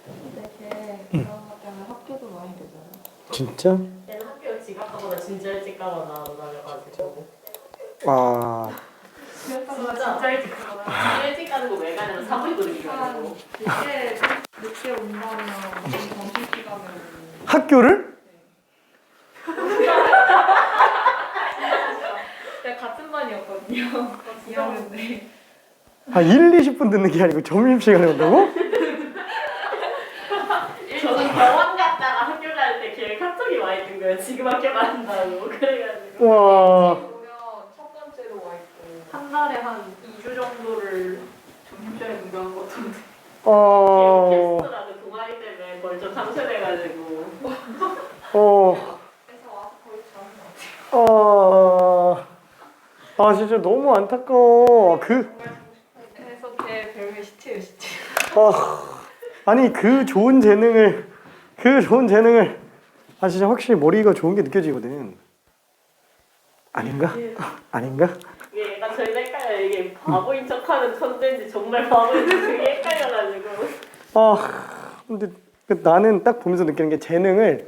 근데 걔 그런 것 때문에 학교도 많이 되잖아. 진짜? 얘는 학교 지각하거나 진짜 일찍 가거나 다녀가지고. 아, 진짜 일찍 가거나 진짜 일찍 가는 거 왜 가냐면 사무실도 한 가지고. 늦게 온다면 점심시간에 학교를? 내가 같은 반이었거든요. 2학년인데. 아, 1, 20분 듣는 게 아니고 점심시간에 온다고? 저는 병원 갔다가 학교 갈 때 걔 카톡이 와 있는 거예요. 지금 학교 간다고. 그래가지고 와, 보면 첫 번째로 와 있고 한 달에 한 2주 정도를 점심시간에 공부한 것 같은데. 게스트라는 동아리 때문에 벌써 상실해가지고. 그래서 와서 거의 자는 것 같아요. 아, 진짜 너무 안타까워. 정말 자고 싶어. 그래서 걔 별명이 시체예요, 시체. 아니, 그 좋은 재능을, 아, 진짜 확실히 머리가 좋은 게 느껴지거든. 아닌가? 아닌가? 이게 약간 저희도 헷갈려요. 이게 바보인 척하는 천재인지 정말 바보인지 그게 헷갈려가지고. 근데 나는 딱 보면서 느끼는 게 재능을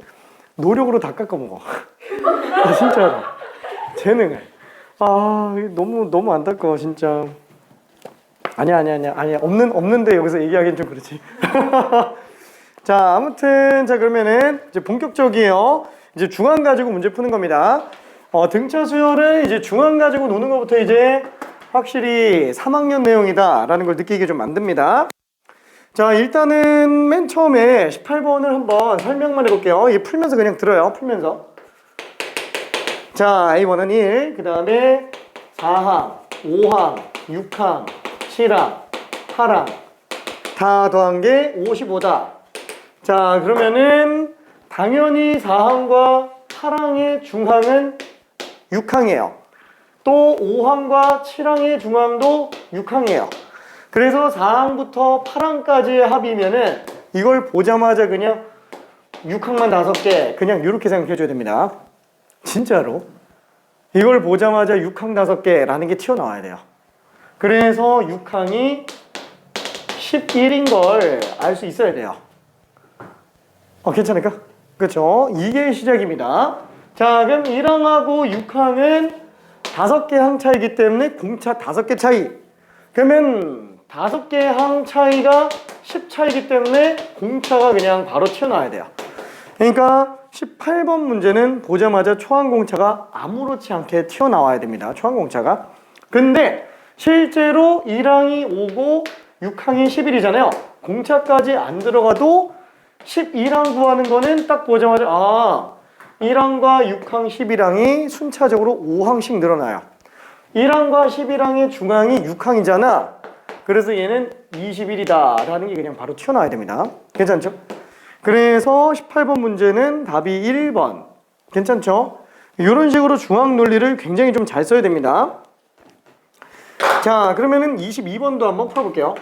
노력으로 다 깎아먹어. 아, 진짜로. 재능을. 이게 너무 안타까워, 진짜. 아니야. 없는데 여기서 얘기하기엔 좀 그렇지. 자, 아무튼, 자, 그러면은, 이제 본격적이에요. 이제 중앙 가지고 문제 푸는 겁니다. 등차 수열은 이제 중앙 가지고 노는 것부터 이제 확실히 3학년 내용이다라는 걸 느끼게 좀 만듭니다. 자, 일단은 맨 처음에 18번을 한번 설명만 해볼게요. 이게 풀면서 그냥 들어요. 풀면서. 자, A번은 1, 그 다음에 4항, 5항, 6항, 7항, 8항 다 더한 게 55다. 자, 그러면은 당연히 4항과 8항의 중항은 6항이에요. 또 5항과 7항의 중항도 6항이에요. 그래서 4항부터 8항까지의 합이면은 이걸 보자마자 그냥 6항만 5개 그냥 이렇게 생각해 줘야 됩니다. 진짜로. 이걸 보자마자 6항 5개라는 게 튀어나와야 돼요. 그래서 6항이 11인 걸 알 수 있어야 돼요. 괜찮을까? 그렇죠? 이게 시작입니다. 자, 그럼 1항하고 6항은 5개 항 차이기 때문에 공차 5개 차이. 그러면 5개 항 차이가 10 차이기 때문에 공차가 그냥 바로 튀어나와야 돼요. 그러니까 18번 문제는 보자마자 초항공차가 아무렇지 않게 튀어나와야 됩니다. 초항공차가. 근데 실제로 1항이 5고 6항이 11이잖아요. 공차까지 안 들어가도 12항 구하는 거는 딱 보자마자 1항과 6항, 11항이 순차적으로 5항씩 늘어나요. 1항과 11항의 중항이 6항이잖아. 그래서 얘는 21이다 라는 게 그냥 바로 튀어나와야 됩니다. 괜찮죠? 그래서 18번 문제는 답이 1번. 괜찮죠? 이런 식으로 중항 논리를 굉장히 좀 잘 써야 됩니다. 자, 그러면은 22번도 한번 풀어볼게요.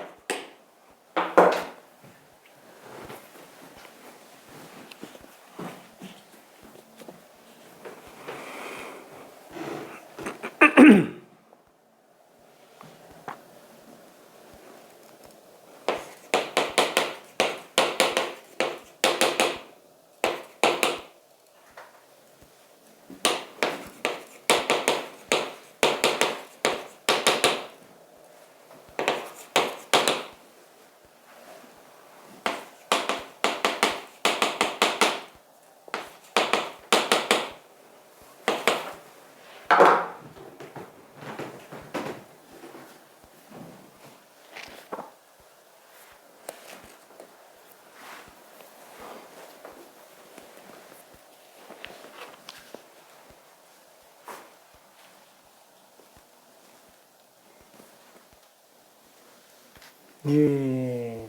예.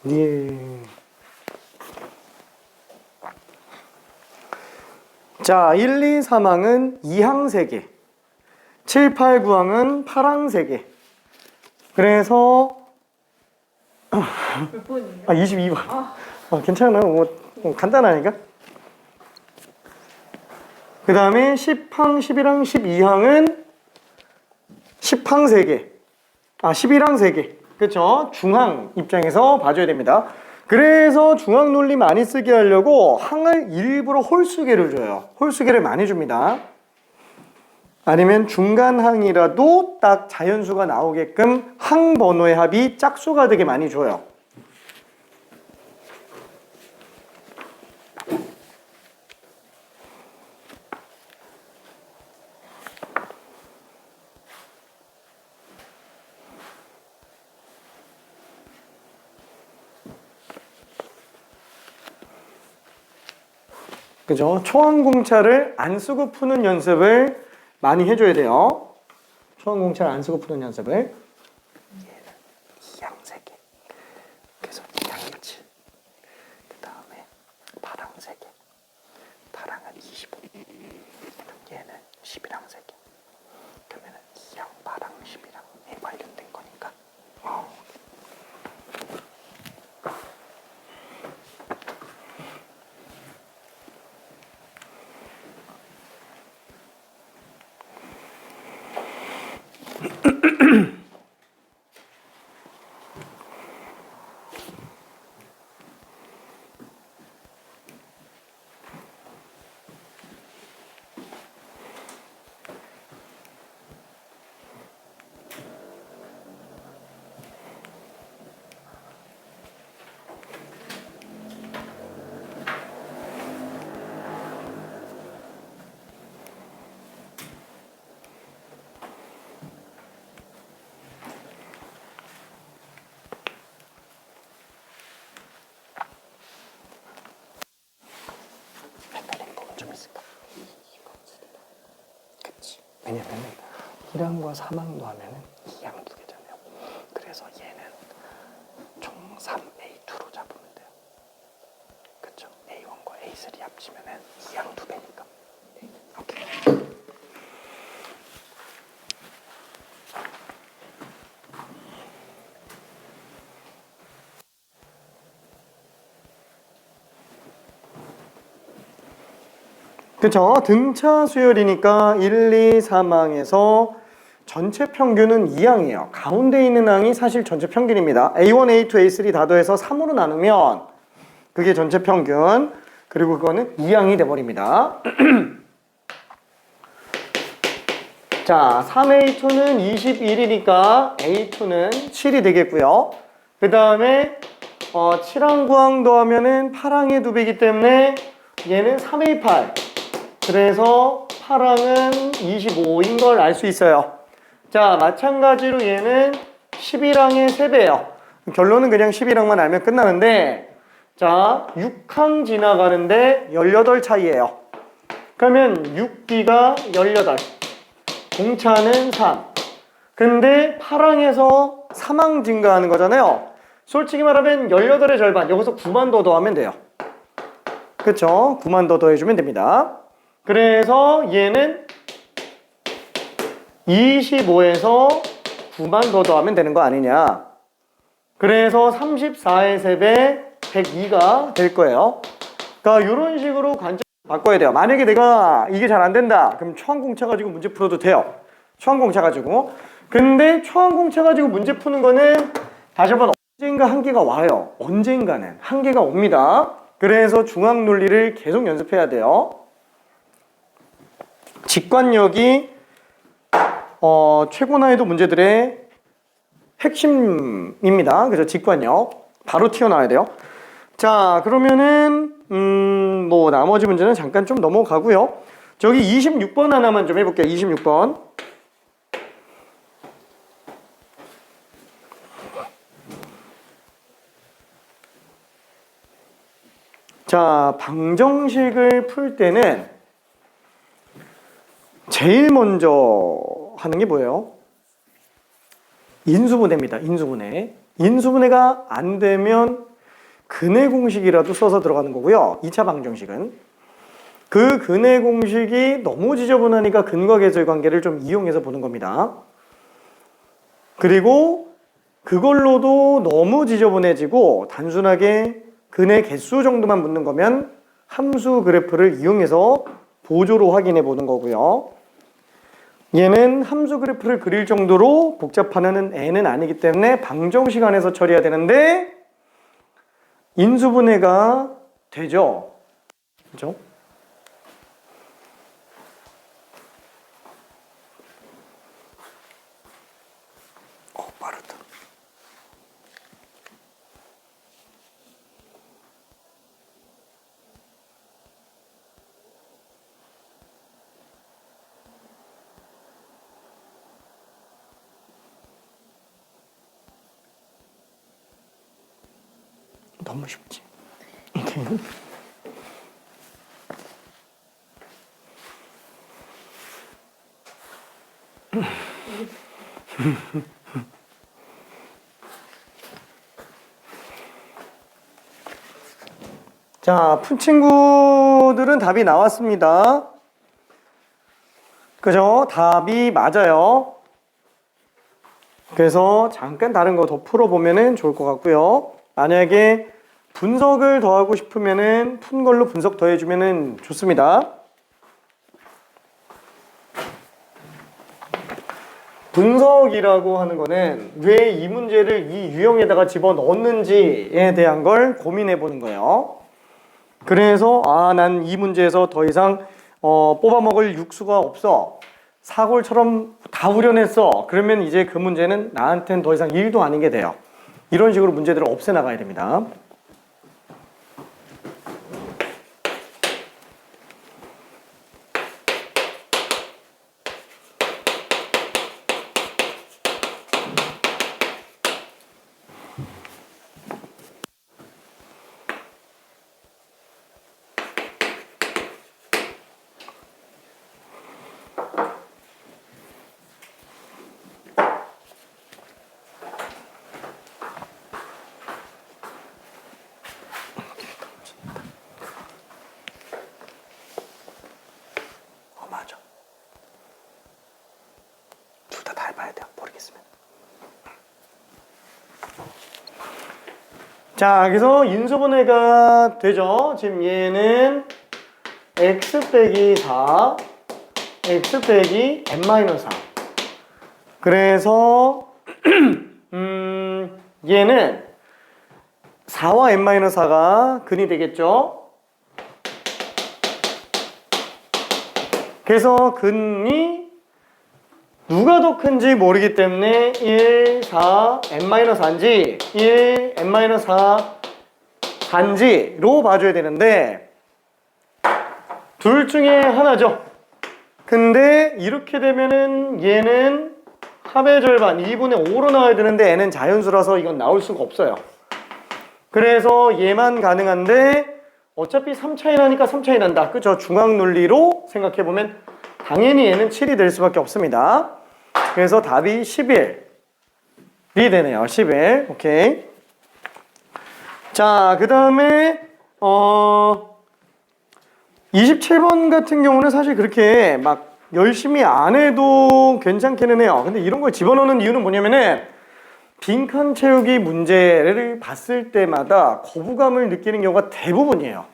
예. 자, 1, 2, 3항은 2항 3개. 7, 8, 9항은 8항 3개. 그래서 몇 번이에요? 22번. 괜찮아. 간단하니까. 그 다음에 10항, 11항, 12항은 10항 3개. 11항 3개. 그쵸? 중항 입장에서 봐줘야 됩니다. 그래서 중항 논리 많이 쓰게 하려고 항을 일부러 홀수계를 줘요. 홀수계를 많이 줍니다. 아니면 중간항이라도 딱 자연수가 나오게끔 항 번호의 합이 짝수가 되게 많이 줘요. 그죠? 초항공차를 안 쓰고 푸는 연습을 많이 해줘야 돼요. 초항공차를 안 쓰고 푸는 연습을. 얘는 2항 3개. 그래서 2항이 7. 그 다음에 8항 3개. 8항은 25. 그럼 얘는 11항 3개. 그러면은 2항, 8항, 11항에 관련된 거니까. 헷갈리는 부분 좀 있을까? 그치. 왜냐면 1항과 3항도 하면은 2항 두 개잖아요. 그래서 얘는 총 3A2로 잡으면 돼요. 그쵸? A1과 A3 합치면은 2항 두 배니까. 오케이. 그쵸? 등차 수열이니까 1, 2, 3항에서 전체 평균은 2항이에요. 가운데 있는 항이 사실 전체 평균입니다. A1, A2, A3 다 더해서 3으로 나누면 그게 전체 평균. 그리고 그거는 2항이 돼버립니다. 자, 3A2는 21이니까 A2는 7이 되겠고요. 그 다음에 7항, 9항 더하면은 8항의 2배이기 때문에 얘는 3A8. 그래서 8항은 25인 걸 알 수 있어요. 자, 마찬가지로 얘는 11항의 3배예요. 결론은 그냥 11항만 알면 끝나는데, 자, 6항 지나가는데 18 차이예요. 그러면 6B가 18, 공차는 3. 근데 8항에서 3항 증가하는 거잖아요. 솔직히 말하면 18의 절반, 여기서 9만 더 더하면 돼요. 그쵸? 9만 더 더해주면 됩니다. 그래서 얘는 25에서 9만 더 더하면 되는 거 아니냐. 그래서 34의 3배 102가 될 거예요. 그러니까 이런 식으로 관점 바꿔야 돼요. 만약에 내가 이게 잘 안 된다. 그럼 초항공차 가지고 문제 풀어도 돼요. 초항공차 가지고. 근데 초항공차 가지고 문제 푸는 거는 다시 한번 언젠가 한계가 와요. 언젠가는 한계가 옵니다. 그래서 중항 논리를 계속 연습해야 돼요. 직관력이 최고 난이도 문제들의 핵심입니다. 그래서 직관력 바로 튀어나와야 돼요. 자, 그러면은 뭐 나머지 문제는 잠깐 좀 넘어가고요. 저기 26번 하나만 좀 해볼게요. 26번. 자, 방정식을 풀 때는 제일 먼저 하는 게 뭐예요? 인수분해입니다. 인수분해. 인수분해가 안 되면 근해 공식이라도 써서 들어가는 거고요. 2차 방정식은. 그 근해 공식이 너무 지저분하니까 근과 계수의 관계를 좀 이용해서 보는 겁니다. 그리고 그걸로도 너무 지저분해지고 단순하게 근해 개수 정도만 묻는 거면 함수 그래프를 이용해서 보조로 확인해 보는 거고요. 얘는 함수 그래프를 그릴 정도로 복잡한 애는 아니기 때문에 방정식 안에서 처리해야 되는데 인수분해가 되죠. 그죠? 빠르다. 너무 쉽지. 오케이. 자, 푼 친구들은 답이 나왔습니다. 그죠? 답이 맞아요. 그래서 잠깐 다른 거 더 풀어보면 좋을 것 같고요. 만약에 분석을 더 하고 싶으면은 푼 걸로 분석 더 해주면 좋습니다. 분석이라고 하는 거는 왜 이 문제를 이 유형에다가 집어넣었는지에 대한 걸 고민해 보는 거예요. 그래서 난 이 문제에서 더 이상 뽑아먹을 육수가 없어. 사골처럼 다 우려냈어. 그러면 이제 그 문제는 나한테는 더 이상 일도 아닌 게 돼요. 이런 식으로 문제들을 없애나가야 됩니다. 맞아. 둘 다 해봐야 돼요. 모르겠으면. 자, 그래서 인수분해가 되죠. 지금 얘는 x 빼기 4, x 빼기 n-4. 그래서 얘는 4와 n-4가 근이 되겠죠. 그래서 근이 누가 더 큰지 모르기 때문에 1, 4, n-4인지 1, n-4 단지로 봐줘야 되는데 둘 중에 하나죠. 근데 이렇게 되면은 얘는 합의 절반 2분의 5로 나와야 되는데 n은 자연수라서 이건 나올 수가 없어요. 그래서 얘만 가능한데 어차피 3 차이 나니까 3 차이 난다. 그죠? 중앙 논리로 생각해보면 당연히 얘는 7이 될 수밖에 없습니다. 그래서 답이 11이 되네요. 11. 오케이. 자, 그 다음에 27번 같은 경우는 사실 그렇게 막 열심히 안 해도 괜찮기는 해요. 근데 이런 걸 집어넣는 이유는 뭐냐면은 빈칸 채우기 문제를 봤을 때마다 거부감을 느끼는 경우가 대부분이에요.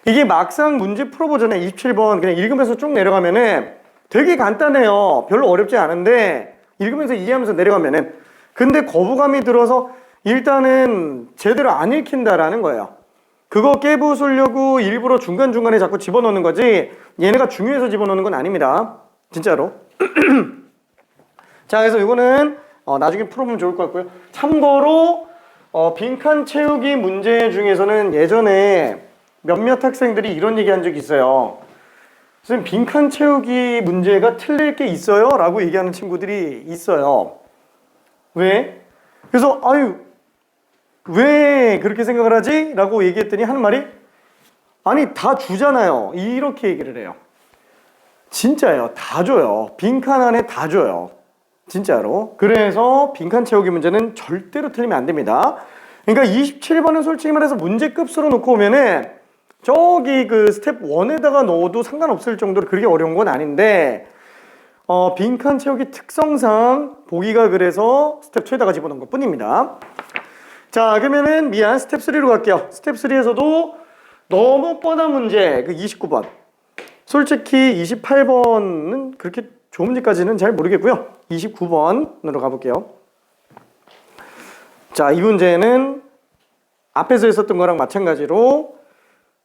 이게 막상 문제 풀어보잖아요. 27번 그냥 읽으면서 쭉 내려가면은 되게 간단해요. 별로 어렵지 않은데 읽으면서 이해하면서 내려가면은 근데 거부감이 들어서 일단은 제대로 안 읽힌다라는 거예요. 그거 깨부수려고 일부러 중간중간에 자꾸 집어넣는 거지 얘네가 중요해서 집어넣는 건 아닙니다. 진짜로. 자, 그래서 이거는 나중에 풀어보면 좋을 것 같고요. 참고로 빈칸 채우기 문제 중에서는 예전에 몇몇 학생들이 이런 얘기 한 적이 있어요. 선생님, 빈칸 채우기 문제가 틀릴 게 있어요? 라고 얘기하는 친구들이 있어요. 왜? 그래서 왜 그렇게 생각을 하지? 라고 얘기했더니 하는 말이 아니 다 주잖아요. 이렇게 얘기를 해요. 진짜예요. 다 줘요. 빈칸 안에 다 줘요. 진짜로. 그래서 빈칸 채우기 문제는 절대로 틀리면 안 됩니다. 그러니까 27번은 솔직히 말해서 문제 급수로 놓고 오면은 저기 그 스텝 1에다가 넣어도 상관없을 정도로 그렇게 어려운 건 아닌데 빈칸 채우기 특성상 보기가 그래서 스텝 2에다가 집어넣은 것 뿐입니다. 자, 그러면은 스텝 3로 갈게요. 스텝 3에서도 너무 뻔한 문제 그 29번. 솔직히 28번은 그렇게 좋은 문제까지는 잘 모르겠고요. 29번으로 가볼게요. 자, 이 문제는 앞에서 했었던 거랑 마찬가지로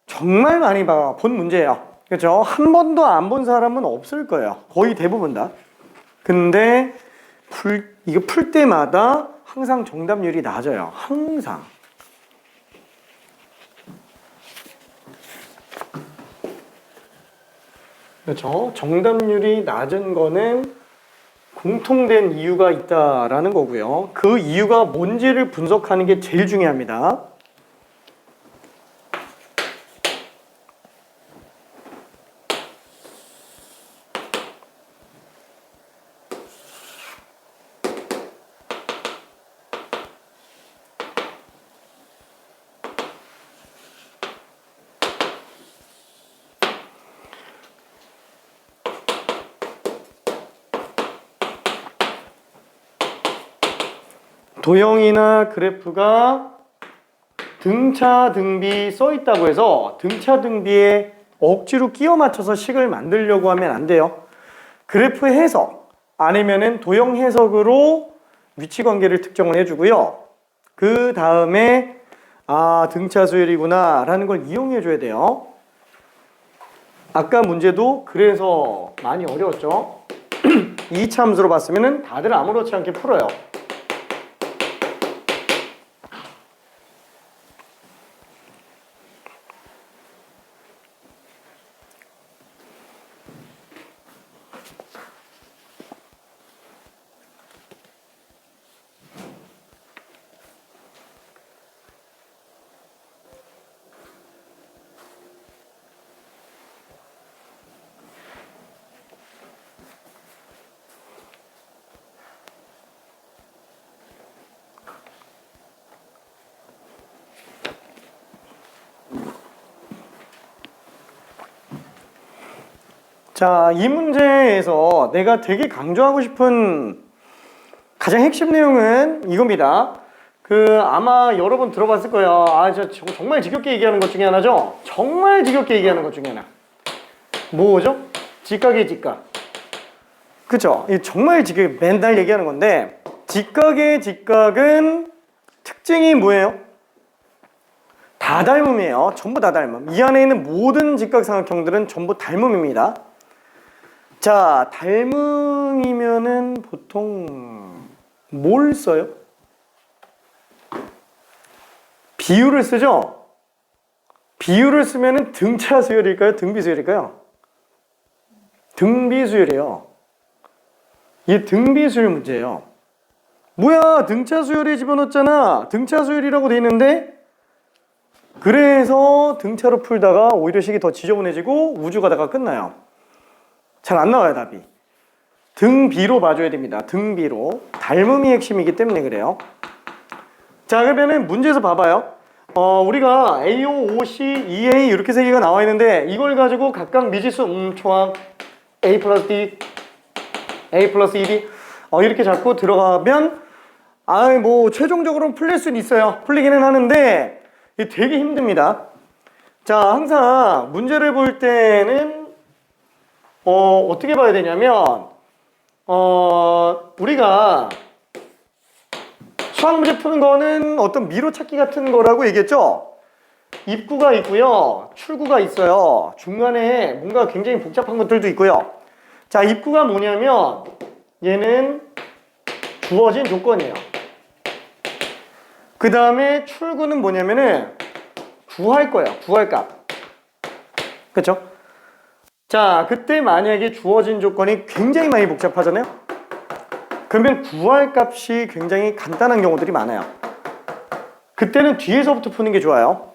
정말 많이 본 문제예요. 그렇죠? 한 번도 안 본 사람은 없을 거예요. 거의 대부분 다. 근데 이거 풀 때마다 항상 정답률이 낮아요. 항상. 그렇죠? 정답률이 낮은 거는 공통된 이유가 있다라는 거고요. 그 이유가 뭔지를 분석하는 게 제일 중요합니다. 도형이나 그래프가 등차 등비 써 있다고 해서 등차 등비에 억지로 끼워 맞춰서 식을 만들려고 하면 안 돼요. 그래프 해석 아니면은 도형 해석으로 위치 관계를 특정을 해주고요. 그 다음에 등차 수열이구나 라는 걸 이용해 줘야 돼요. 아까 문제도 그래서 많이 어려웠죠. 이 참수로 봤으면은 다들 아무렇지 않게 풀어요. 자, 이 문제에서 내가 되게 강조하고 싶은 가장 핵심 내용은 이겁니다. 아마 여러 번 들어봤을 거예요. 정말 지겹게 얘기하는 것 중에 하나죠? 정말 지겹게 얘기하는 것 중에 하나. 뭐죠? 직각의 직각. 그쵸? 정말 지겹게 맨날 얘기하는 건데, 직각의 직각은 특징이 뭐예요? 다 닮음이에요. 전부 다 닮음. 이 안에 있는 모든 직각삼각형들은 전부 닮음입니다. 자, 닮음이면은 보통 뭘 써요? 비율을 쓰죠? 비율을 쓰면은 등차 수열일까요? 등비 수열일까요? 등비 수열이에요. 이게 등비 수열 문제예요. 뭐야, 등차 수열에 집어넣었잖아. 등차 수열이라고 돼 있는데 그래서 등차로 풀다가 오히려 식이 더 지저분해지고 우주 가다가 끝나요. 잘 안 나와요, 답이. 등비로 봐줘야 됩니다. 등비로. 닮음이 핵심이기 때문에 그래요. 자, 그러면은 문제에서 봐봐요. 우리가 AO, OC, EA 이렇게 세 개가 나와 있는데 이걸 가지고 각각 미지수 초항 A 플러스 D, A 플러스 ED 이렇게 잡고 들어가면 뭐 최종적으로는 풀릴 수는 있어요. 풀리기는 하는데 이게 되게 힘듭니다. 자, 항상 문제를 볼 때는 어떻게 봐야 되냐면 우리가 수학 문제 푸는 거는 어떤 미로 찾기 같은 거라고 얘기했죠? 입구가 있고요, 출구가 있어요. 중간에 뭔가 굉장히 복잡한 것들도 있고요. 자, 입구가 뭐냐면 얘는 주어진 조건이에요. 그 다음에 출구는 뭐냐면은 구할 거예요. 구할 값. 그쵸? 자, 그때 만약에 주어진 조건이 굉장히 많이 복잡하잖아요? 그러면 구할 값이 굉장히 간단한 경우들이 많아요. 그때는 뒤에서부터 푸는 게 좋아요.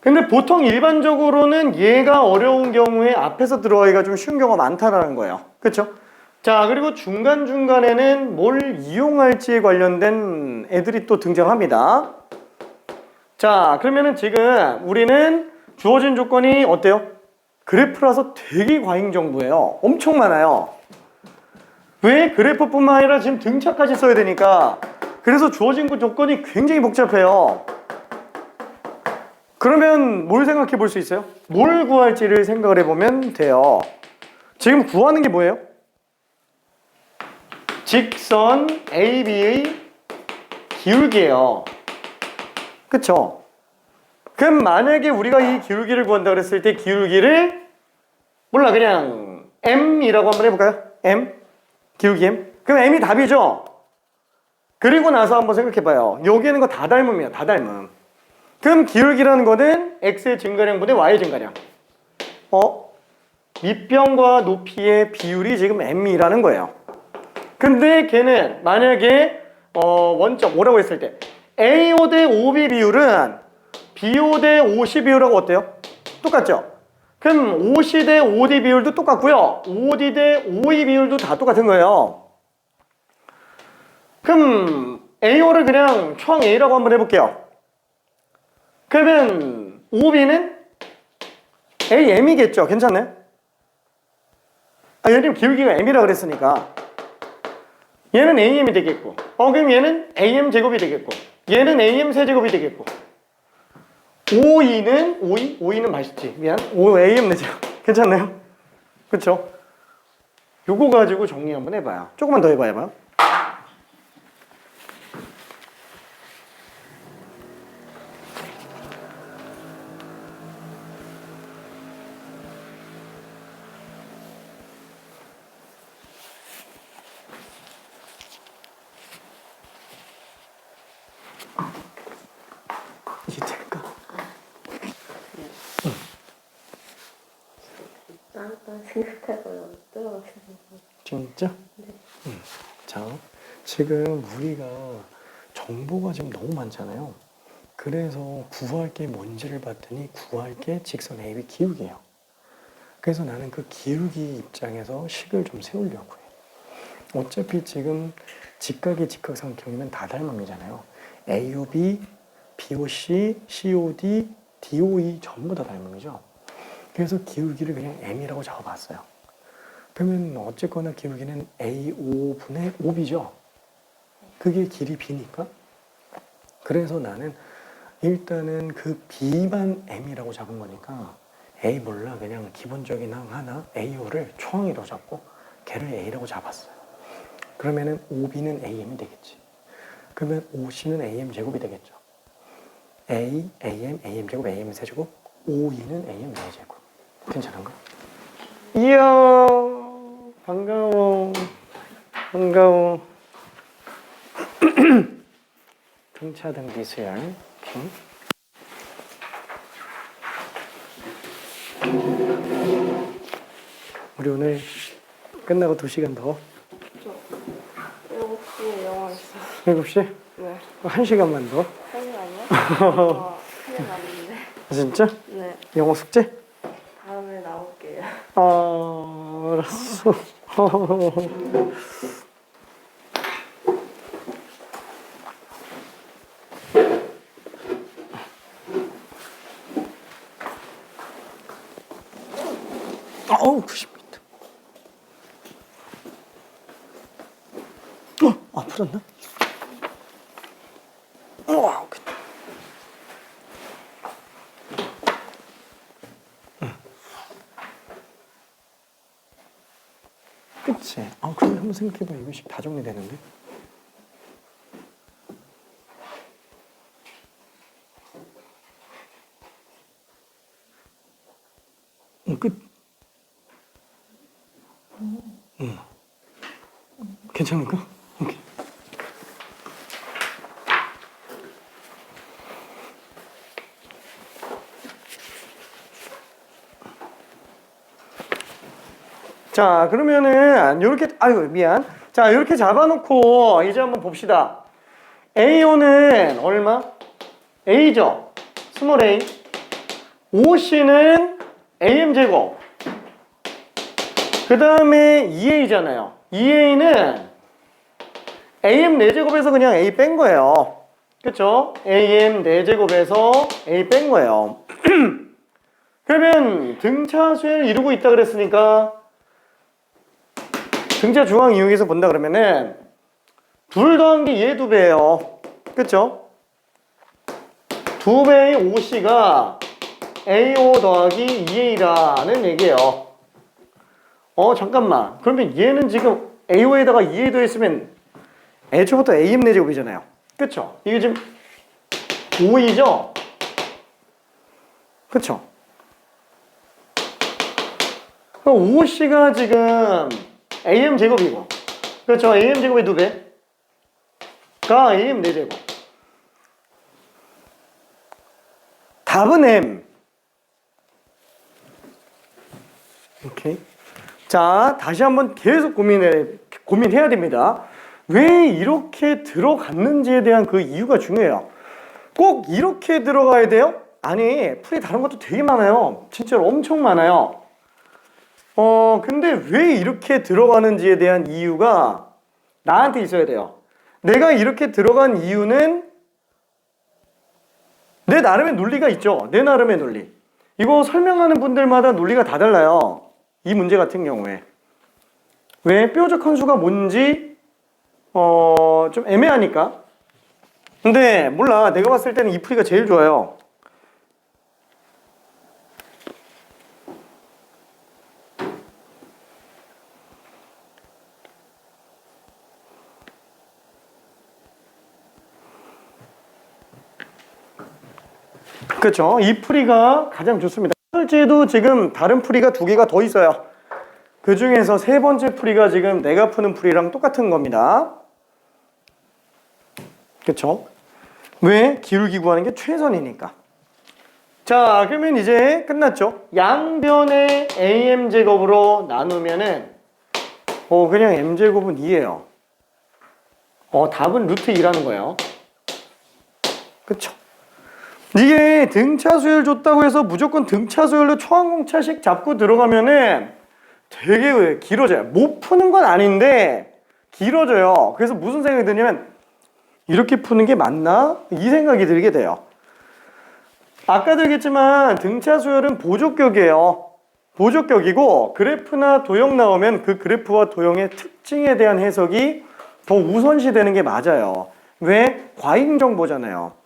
근데 보통 일반적으로는 얘가 어려운 경우에 앞에서 들어가기가 좀 쉬운 경우가 많다라는 거예요. 그쵸? 자, 그리고 중간중간에는 뭘 이용할지에 관련된 애들이 또 등장합니다. 자, 그러면은 지금 우리는 주어진 조건이 어때요? 그래프라서 되게 과잉 정보예요. 엄청 많아요. 왜? 그래프뿐만 아니라 지금 등차까지 써야 되니까. 그래서 주어진 조건이 굉장히 복잡해요. 그러면 뭘 생각해 볼 수 있어요? 뭘 구할지를 생각을 해보면 돼요. 지금 구하는 게 뭐예요? 직선 AB의 기울기예요. 그쵸? 그럼 만약에 우리가 이 기울기를 구한다 그랬을 때 기울기를 몰라 그냥 M이라고 한번 해볼까요? M? 기울기 M? 그럼 M이 답이죠? 그리고 나서 한번 생각해봐요. 여기에는 거 다 닮음이야. 다 닮음. 그럼 기울기라는 거는 X의 증가량분의 Y의 증가량. 밑변과 높이의 비율이 지금 M이라는 거예요. 근데 걔는 만약에 원점 오라고 했을 때 AO 대 OB 비율은 BO 대 OC 비율하고 어때요? 똑같죠? 그럼 OC 대 OD 비율도 똑같고요. OD 대 OE 비율도 다 똑같은 거예요. 그럼 AO를 그냥 총 A라고 한번 해볼게요. 그러면 OB는 AM이겠죠? 괜찮나요? 얘는 기울기가 M이라고 그랬으니까 얘는 AM이 되겠고 그럼 얘는 AM 제곱이 되겠고 얘는 AM 세제곱이 되겠고 OE는 맛있지 미안 OAM 내죠 괜찮나요? 그쵸? 요거 가지고 정리 한번 해봐요. 조금만 더 해봐요. 이게 될까? 딴 생각하고 또 진짜? 네. 자, 지금 우리가 정보가 지금 너무 많잖아요. 그래서 구할 게 뭔지를 봤더니 구할 게 직선 AB 기울기예요. 그래서 나는 그 기울기 입장에서 식을 좀 세우려고 해. 어차피 지금 직각이 직각삼각형이면 다 닮음이잖아요. AOB, BOC, COD, DOE 전부 다 닮음이죠. 그래서 기울기를 그냥 M이라고 적어봤어요. 그러면 어쨌거나 기울기는 AO분의 OB죠. 그게 길이 B니까. 그래서 나는 일단은 그 B만 M이라고 잡은 거니까 A 몰라 그냥 기본적인 항 하나 AO를 초항이라고 잡고 걔를 A라고 잡았어요. 그러면은 OB는 AM이 되겠지. 그러면 OC는 AM 제곱이 되겠죠. A, AM, AM 제곱, AM 세제곱, OE는 AM 4제곱. 괜찮은가? 이야, 반가워. 등차등 비수열. 오케이. 우리 오늘 끝나고 2시간 더. 7시에 영화 있어. 7시? 네. 1시간만 더. 큰일 아니야? 큰일 났는데. 진짜? 네. 영어 숙제? 다음에 나올게요. 알았어. 어우, 90m. 풀었나? 와우. 그치? 그럼 한번 생각해봐. 이거씩 다 정리되는데? 끝. 괜찮을까? 오케이. 자, 그러면은 요렇게 미안. 자, 이렇게 잡아놓고 이제 한번 봅시다. AO는 얼마? A죠. 스몰 a. OC는 AM제곱. 그 다음에 2A잖아요. 2A는 AM 4제곱에서 그냥 A 뺀 거예요. 그쵸? AM 4제곱에서 A 뺀 거예요. 그러면 등차수를 이루고 있다 그랬으니까 등차 중앙 이용해서 본다 그러면은 둘 더한 게 얘 2배예요. 그쵸? 2배의 OC가 AO 더하기 2A라는 얘기예요. 잠깐만. 그러면 얘는 지금 AO에다가 2에 더했으면 애초부터 AM 내제곱이잖아요. 그쵸? 이게 지금 5이죠? 그쵸? 5C가 지금 AM 제곱이고, 그렇죠? AM 제곱의 2배가 AM 4제곱. 답은 M. 오케이. 자, 다시 한번 계속 고민해야 됩니다. 왜 이렇게 들어갔는지에 대한 그 이유가 중요해요. 꼭 이렇게 들어가야 돼요? 아니, 풀이 다른 것도 되게 많아요. 진짜로 엄청 많아요. 근데 왜 이렇게 들어가는지에 대한 이유가 나한테 있어야 돼요. 내가 이렇게 들어간 이유는 내 나름의 논리가 있죠. 내 나름의 논리. 이거 설명하는 분들마다 논리가 다 달라요. 이 문제 같은 경우에. 왜? 뾰족한 수가 뭔지 좀 애매하니까. 근데 몰라. 내가 봤을 때는 이 풀이가 제일 좋아요. 그렇죠. 이 풀이가 가장 좋습니다. 실제도 지금 다른 풀이가 2개가 더 있어요. 그 중에서 3번째 풀이가 지금 내가 푸는 풀이랑 똑같은 겁니다. 그렇죠? 왜? 기울기 구하는 게 최선이니까. 자, 그러면 이제 끝났죠? 양변의 am제곱으로 나누면은 그냥 m제곱은 2예요. 답은 루트 2라는 거예요. 그렇죠? 이게 등차 수열 줬다고 해서 무조건 등차 수열로 초항공차식 잡고 들어가면은 되게 길어져요. 못 푸는 건 아닌데 길어져요. 그래서 무슨 생각이 드냐면 이렇게 푸는 게 맞나? 이 생각이 들게 돼요. 아까도 얘기했지만 등차 수열은 보조격이에요. 보조격이고 그래프나 도형 나오면 그 그래프와 도형의 특징에 대한 해석이 더 우선시 되는 게 맞아요. 왜? 과잉 정보잖아요.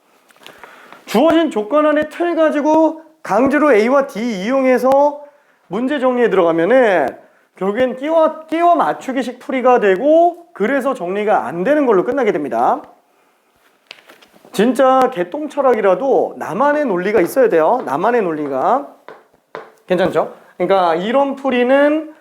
주어진 조건 안에 틀 가지고 강제로 A와 D 이용해서 문제 정리에 들어가면은 결국엔 끼워 맞추기식 풀이가 되고 그래서 정리가 안 되는 걸로 끝나게 됩니다. 진짜 개똥철학이라도 나만의 논리가 있어야 돼요. 나만의 논리가. 괜찮죠? 그러니까 이런 풀이는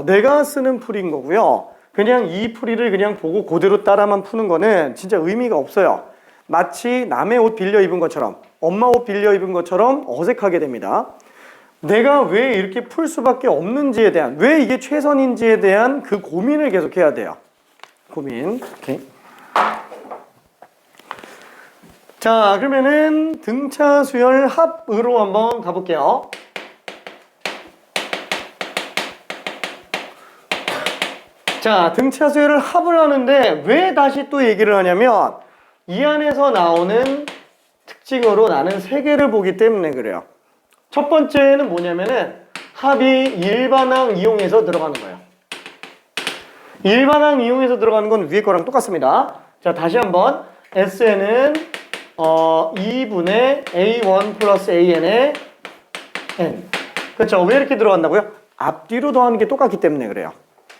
내가 쓰는 풀이인 거고요. 그냥 이 풀이를 그냥 보고 그대로 따라만 푸는 거는 진짜 의미가 없어요. 마치 남의 옷 빌려 입은 것처럼, 엄마 옷 빌려 입은 것처럼 어색하게 됩니다. 내가 왜 이렇게 풀 수밖에 없는지에 대한, 왜 이게 최선인지에 대한 그 고민을 계속 해야 돼요. 고민. 오케이. 자, 그러면은 등차 수열 합으로 한번 가볼게요. 자, 등차 수열을 합을 하는데 왜 다시 또 얘기를 하냐면 이 안에서 나오는 특징으로 나는 3개를 보기 때문에 그래요. 첫 번째는 뭐냐면은 합이 일반항 이용해서 들어가는 거예요. 일반항 이용해서 들어가는 건 위에 거랑 똑같습니다. 자, 다시 한번 Sn은 2분의 A1 플러스 AN의 N. 그렇죠? 왜 이렇게 들어간다고요? 앞뒤로 더하는 게 똑같기 때문에 그래요.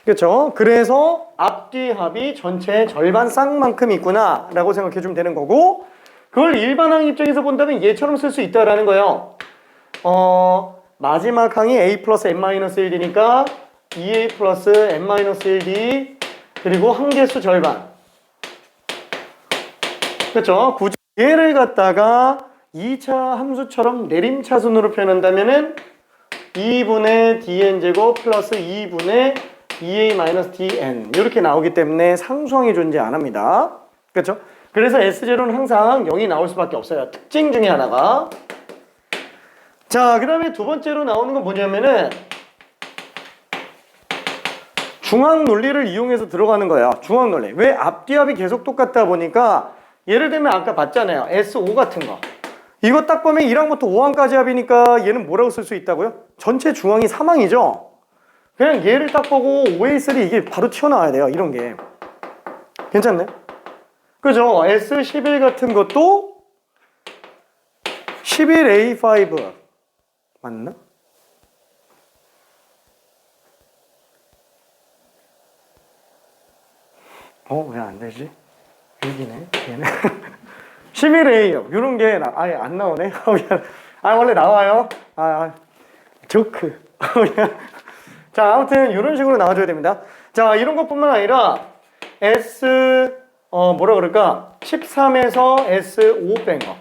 그렇죠? 그래서 앞뒤 합이 전체의 절반 쌍만큼 있구나 라고 생각해 주면 되는 거고 그걸 일반항 입장에서 본다면 얘처럼 쓸 수 있다라는 거예요. 마지막 항이 A 플러스 N-1D니까 2A 플러스 N-1D 그리고 항계수 절반. 그렇죠? 굳이 얘를 갖다가 2차 함수처럼 내림차순으로 표현한다면은 2분의 dn제곱 플러스 2분의 2a-dn 이렇게 나오기 때문에 상수항이 존재 안 합니다. 그렇죠? 그래서 S0는 항상 0이 나올 수밖에 없어요. 특징 중에 하나가. 자, 그 다음에 두 번째로 나오는 건 뭐냐면은 중항 논리를 이용해서 들어가는 거예요. 중항 논리. 왜? 앞뒤합이 계속 똑같다 보니까 예를 들면 아까 봤잖아요. S5 같은 거. 이거 딱 보면 1항부터 5항까지 합이니까 얘는 뭐라고 쓸 수 있다고요? 전체 중항이 3항이죠? 그냥 얘를 딱 보고 5A3 이게 바로 튀어나와야 돼요. 이런 게. 괜찮네? 그죠? S11 같은 것도 11A5 맞나? 왜 안 되지? 여기네. 얘는 11A 이런 게 아예 안 나오네. 원래 나와요. 조크. 자, 아무튼 이런 식으로 나와줘야 됩니다. 자, 이런 것뿐만 아니라 S 뭐라 그럴까? 13에서 S5 뺀 거.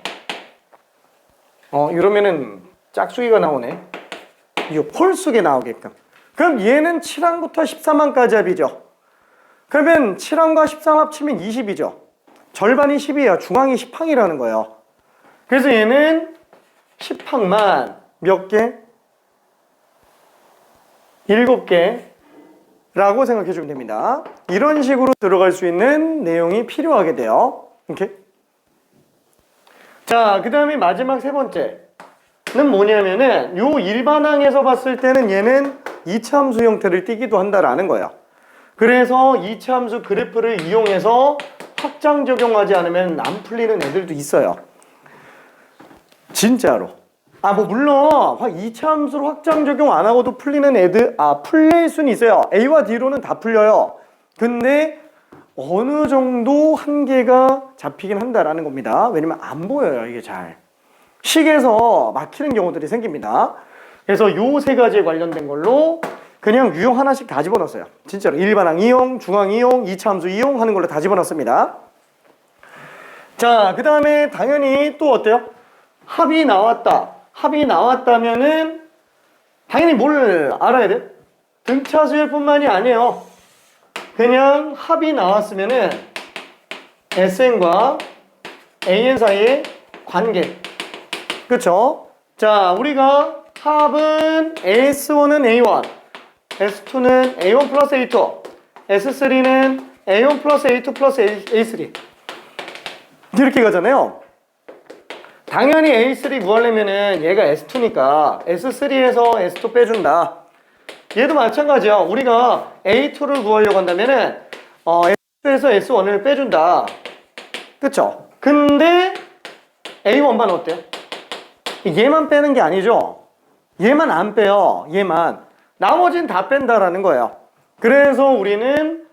이러면은 짝수기가 나오네. 이거 홀수게 나오게끔. 그럼 얘는 7항부터 13항까지 합이죠. 그러면 7항과 13 합치면 20이죠. 절반이 10이에요. 중항이 10항이라는 거예요. 그래서 얘는 10항만 몇 개? 7개 라고 생각해 주면 됩니다. 이런 식으로 들어갈 수 있는 내용이 필요하게 돼요. 오케이? 자, 그 다음에 마지막 세 번째는 뭐냐면은 요 일반항에서 봤을 때는 얘는 이차함수 형태를 띠기도 한다라는 거예요. 그래서 이차함수 그래프를 이용해서 확장 적용하지 않으면 안 풀리는 애들도 있어요. 진짜로. 물론 이차함수로 확장 적용 안 하고도 풀리는 애들 풀릴 수는 있어요. A와 D로는 다 풀려요. 근데 어느 정도 한계가 잡히긴 한다라는 겁니다. 왜냐면 안 보여요, 이게 잘. 식에서 막히는 경우들이 생깁니다. 그래서 요 세 가지에 관련된 걸로 그냥 유형 하나씩 다 집어넣었어요. 진짜로 일반항 이용, 중항 이용, 이차함수 이용 하는 걸로 다 집어넣습니다. 자, 그 다음에 당연히 또 어때요? 합이 나왔다. 합이 나왔다면은 당연히 뭘 알아야 돼? 등차수열 뿐만이 아니에요. 그냥 합이 나왔으면은 SN과 AN 사이의 관계. 그쵸? 자, 우리가 합은 S1은 A1, S2는 A1 플러스 A2, S3는 A1 플러스 A2 플러스 A3 이렇게 가잖아요. 당연히 A3 구하려면은 얘가 S2니까 S3에서 S2 빼준다. 얘도 마찬가지야. 우리가 A2를 구하려고 한다면은 S2에서 S1을 빼준다. 그쵸? 근데 A1만 어때요? 얘만 빼는 게 아니죠. 얘만 안 빼요. 얘만. 나머지는 다 뺀다라는 거예요. 그래서 우리는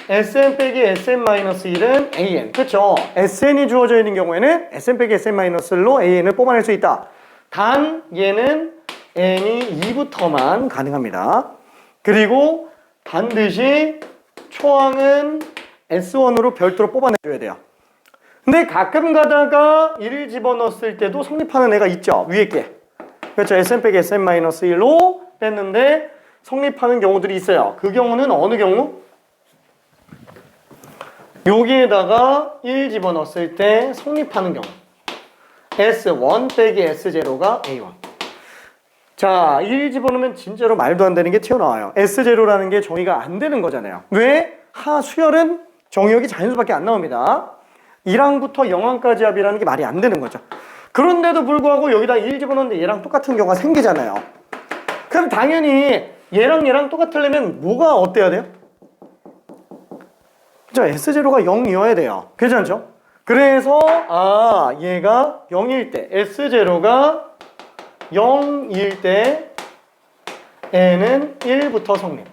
Sn 빼기 Sn-1은 AN. 그쵸? Sn이 주어져 있는 경우에는 Sn 빼기 Sn-1로 AN을 뽑아낼 수 있다. 단 얘는 n이 2부터만 가능합니다. 그리고 반드시 초항은 S1으로 별도로 뽑아내줘야 돼요. 근데 가끔 가다가 1을 집어넣었을 때도 성립하는 애가 있죠. 위에 게. 그렇죠. Sn 빼기 Sn-1로 뺐는데 성립하는 경우들이 있어요. 그 경우는 어느 경우? 여기에다가 1 집어넣었을 때 성립하는 경우. S1 빼기 S0가 A1. 자, 1 집어넣으면 진짜로 말도 안 되는 게 튀어나와요. S0라는 게 정의가 안 되는 거잖아요. 왜? 수열은 정의역이 자연수밖에 안 나옵니다. 1항부터 0항까지 합이라는 게 말이 안 되는 거죠. 그런데도 불구하고 여기다 1 집어넣는데 얘랑 똑같은 경우가 생기잖아요. 그럼 당연히 얘랑 똑같으려면 뭐가 어때야 돼요? 그죠? S0가 0이어야 돼요. 괜찮죠? 그래서 얘가 0일 때 S0가 0일 때 n은 1부터 성립.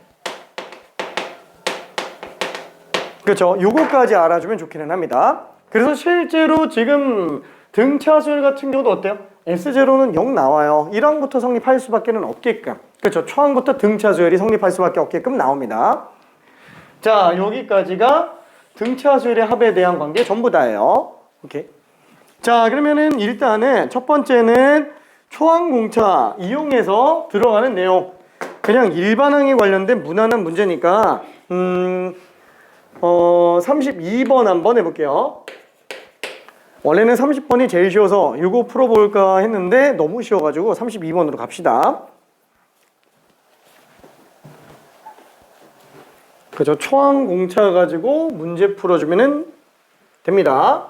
그렇죠? 요거까지 알아주면 좋기는 합니다. 그래서 실제로 지금 등차수열 같은 경우도 어때요? S0는 0 나와요. 1항부터 성립할 수밖에 없게끔. 그렇죠? 초항부터 등차수열이 성립할 수밖에 없게끔 나옵니다. 자, 여기까지가 등차수열의 합에 대한 관계 전부 다예요. 오케이. 자, 그러면은 일단은 첫 번째는 초항공차 이용해서 들어가는 내용. 그냥 일반항에 관련된 무난한 문제니까 32번 한번 해볼게요. 원래는 30번이 제일 쉬워서 이거 풀어볼까 했는데 너무 쉬워가지고 32번으로 갑시다. 그죠? 초항공차 가지고 문제 풀어주면 됩니다.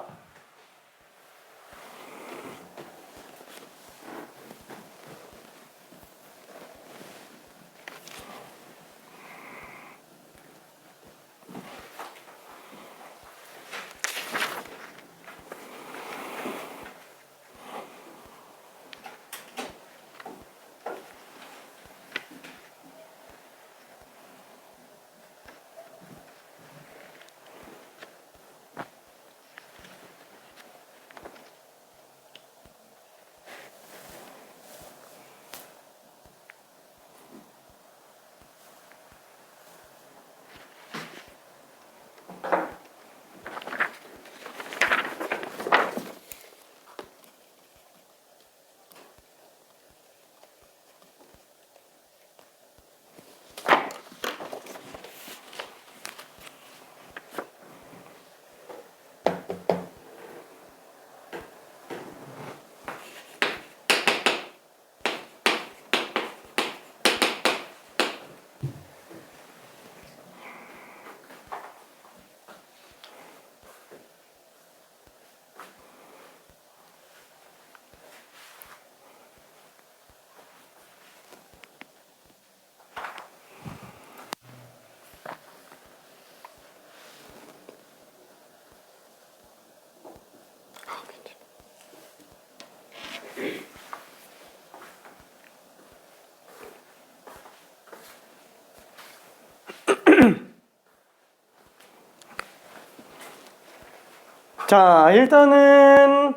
자, 일단은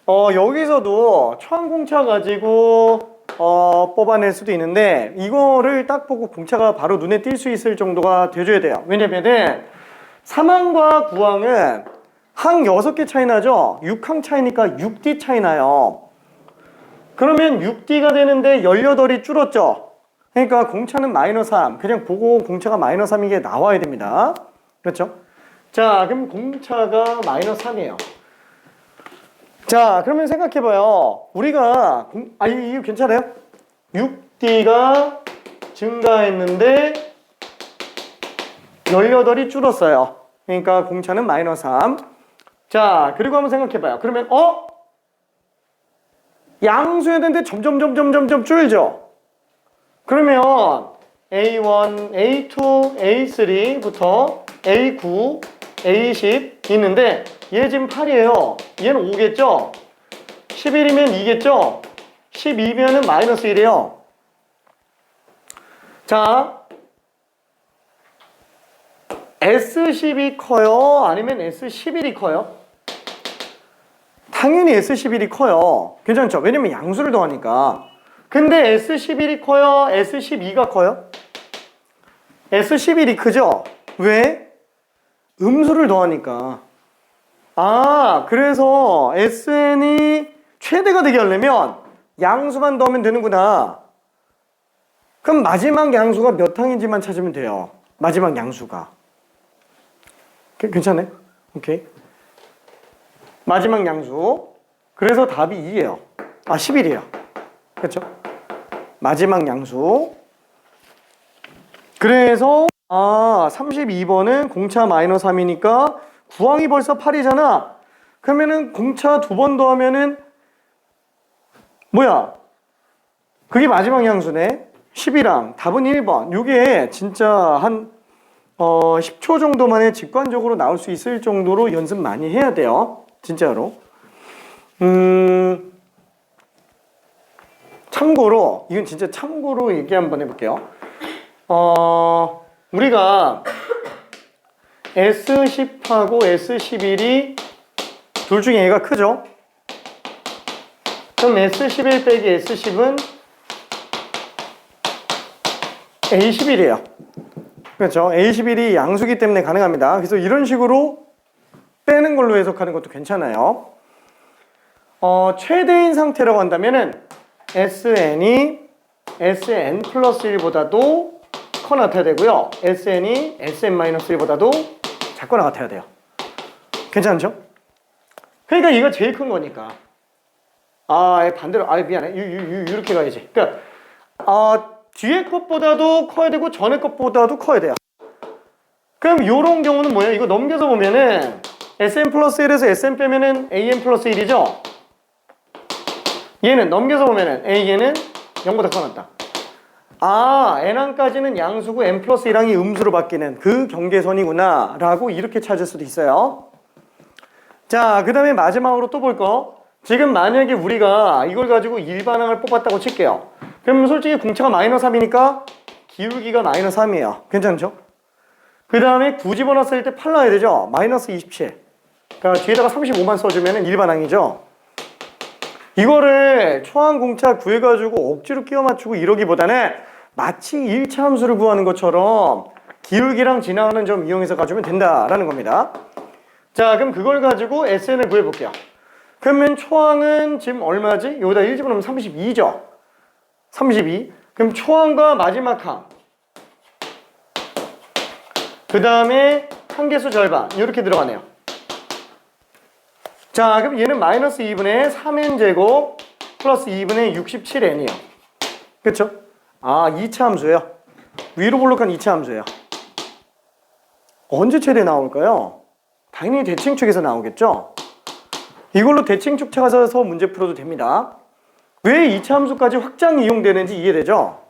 여기서도 초항공차 가지고 뽑아낼 수도 있는데 이거를 딱 보고 공차가 바로 눈에 띌 수 있을 정도가 돼줘야 돼요. 왜냐면은 3항과 9항은 항 6개 차이 나죠? 6항 차이니까 6D 차이 나요. 그러면 6D가 되는데 18이 줄었죠? 그러니까 공차는 -3. 그냥 보고 공차가 -3 이게 나와야 됩니다. 그렇죠? 자, 그럼 공차가 -3이에요. 자, 그러면 생각해봐요. 우리가 이거 괜찮아요? 6D가 증가했는데 18이 줄었어요. 그러니까 공차는 -3. 자, 그리고 한번 생각해봐요. 그러면 양수였는데 점점 줄죠? 그러면 A1, A2, A3부터 A9, A10 있는데 얘 지금 8이에요. 얘는 5겠죠? 11이면 2겠죠? 12면은 -1이에요. 자, S10이 커요? 아니면 S11이 커요? 당연히 S11이 커요. 괜찮죠? 왜냐면 양수를 더하니까. 근데 S11이 커요? S12가 커요? S11이 크죠? 왜? 음수를 더하니까. 그래서 SN이 최대가 되게 하려면 양수만 더하면 되는구나. 그럼 마지막 양수가 몇 항인지만 찾으면 돼요. 마지막 양수가. 괜찮아요? 오케이. 마지막 양수. 그래서 답이 2예요. 11이에요. 그렇죠? 마지막 양수. 그래서 32번은 공차 -3이니까 9항이 벌써 8이잖아. 그러면은 공차 2번 더하면은 뭐야? 그게 마지막 양수네. 11항. 답은 1번. 이게 진짜 한 10초 정도 만에 직관적으로 나올 수 있을 정도로 연습 많이 해야 돼요. 진짜로. 참고로 이건 진짜 참고로 얘기 한번 해볼게요. 우리가 S10하고 S11이 둘 중에 얘가 크죠? 그럼 S11 빼기 S10은 A11이에요. 그렇죠? A11이 양수기 때문에 가능합니다. 그래서 이런 식으로 빼는 걸로 해석하는 것도 괜찮아요. 최대인 상태라고 한다면은 SN이 SN 플러스 1보다도 커나 같아야 되고요. SN이 SN-1보다도 작거나 같아야 돼요. 괜찮죠? 그러니까 이거 제일 큰 거니까. 반대로. 미안해. 이렇게 가야지. 그러니까 뒤에 것보다도 커야 되고 전에 것보다도 커야 돼요. 그럼 이런 경우는 뭐예요? 이거 넘겨서 보면은 SN 플러스 1에서 SN 빼면은 AN 플러스 1이죠? 얘는 넘겨서 보면은 AN은 0보다 커났다. N항까지는 양수고 N 플러스 1항이 음수로 바뀌는 그 경계선이구나 라고 이렇게 찾을 수도 있어요. 자, 그 다음에 마지막으로 또 볼 거. 지금 만약에 우리가 이걸 가지고 일반항을 뽑았다고 칠게요. 그러면 솔직히 공차가 -3이니까 기울기가 -3이에요. 괜찮죠? 그 다음에 9 집어넣었을 때 8 나와야 되죠? -27. 그러니까 뒤에다가 35만 써주면 일반항이죠? 이거를 초항 공차 구해가지고 억지로 끼워 맞추고 이러기보다는 마치 1차 함수를 구하는 것처럼 기울기랑 지나가는 점 이용해서 가주면 된다라는 겁니다. 자, 그럼 그걸 가지고 SN을 구해볼게요. 그러면 초항은 지금 얼마지? 여기다 1 집어넣으면 32죠? 32. 그럼 초항과 마지막 항. 그 다음에 한계수 절반. 이렇게 들어가네요. 자, 그럼 얘는 -2분의 3n제곱 플러스 2분의 67n이에요. 그쵸? 2차 함수예요. 위로 볼록한 2차 함수예요. 언제 최대 나올까요? 당연히 대칭축에서 나오겠죠? 이걸로 대칭축 찾아서 문제 풀어도 됩니다. 왜 2차 함수까지 확장이 이용되는지 이해되죠?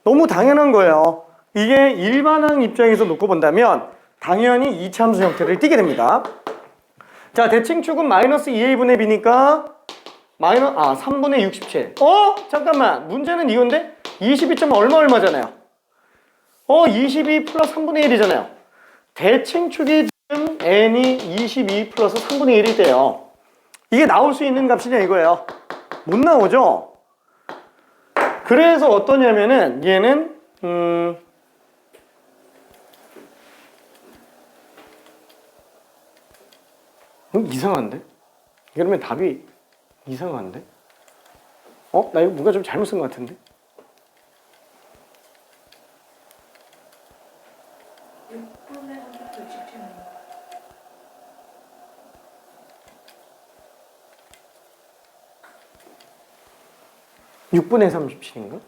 너무 당연한 거예요. 이게 일반항 입장에서 놓고 본다면 당연히 2차 함수 형태를 띠게 됩니다. 자, 대칭축은 -2a분의 b니까 3분의 67. 잠깐만. 문제는 이건데 22점 얼마잖아요. 22 플러스 3분의 1이잖아요. 대칭축이 지금 n이 22 플러스 3분의 1이 돼요. 이게 나올 수 있는 값이냐 이거예요. 못 나오죠? 그래서 어떠냐면은 얘는 이상한데? 그러면 답이 이상한데? 나 이거 뭔가 좀 잘못 쓴 것 같은데? 6분의 37. 6분의 37인가?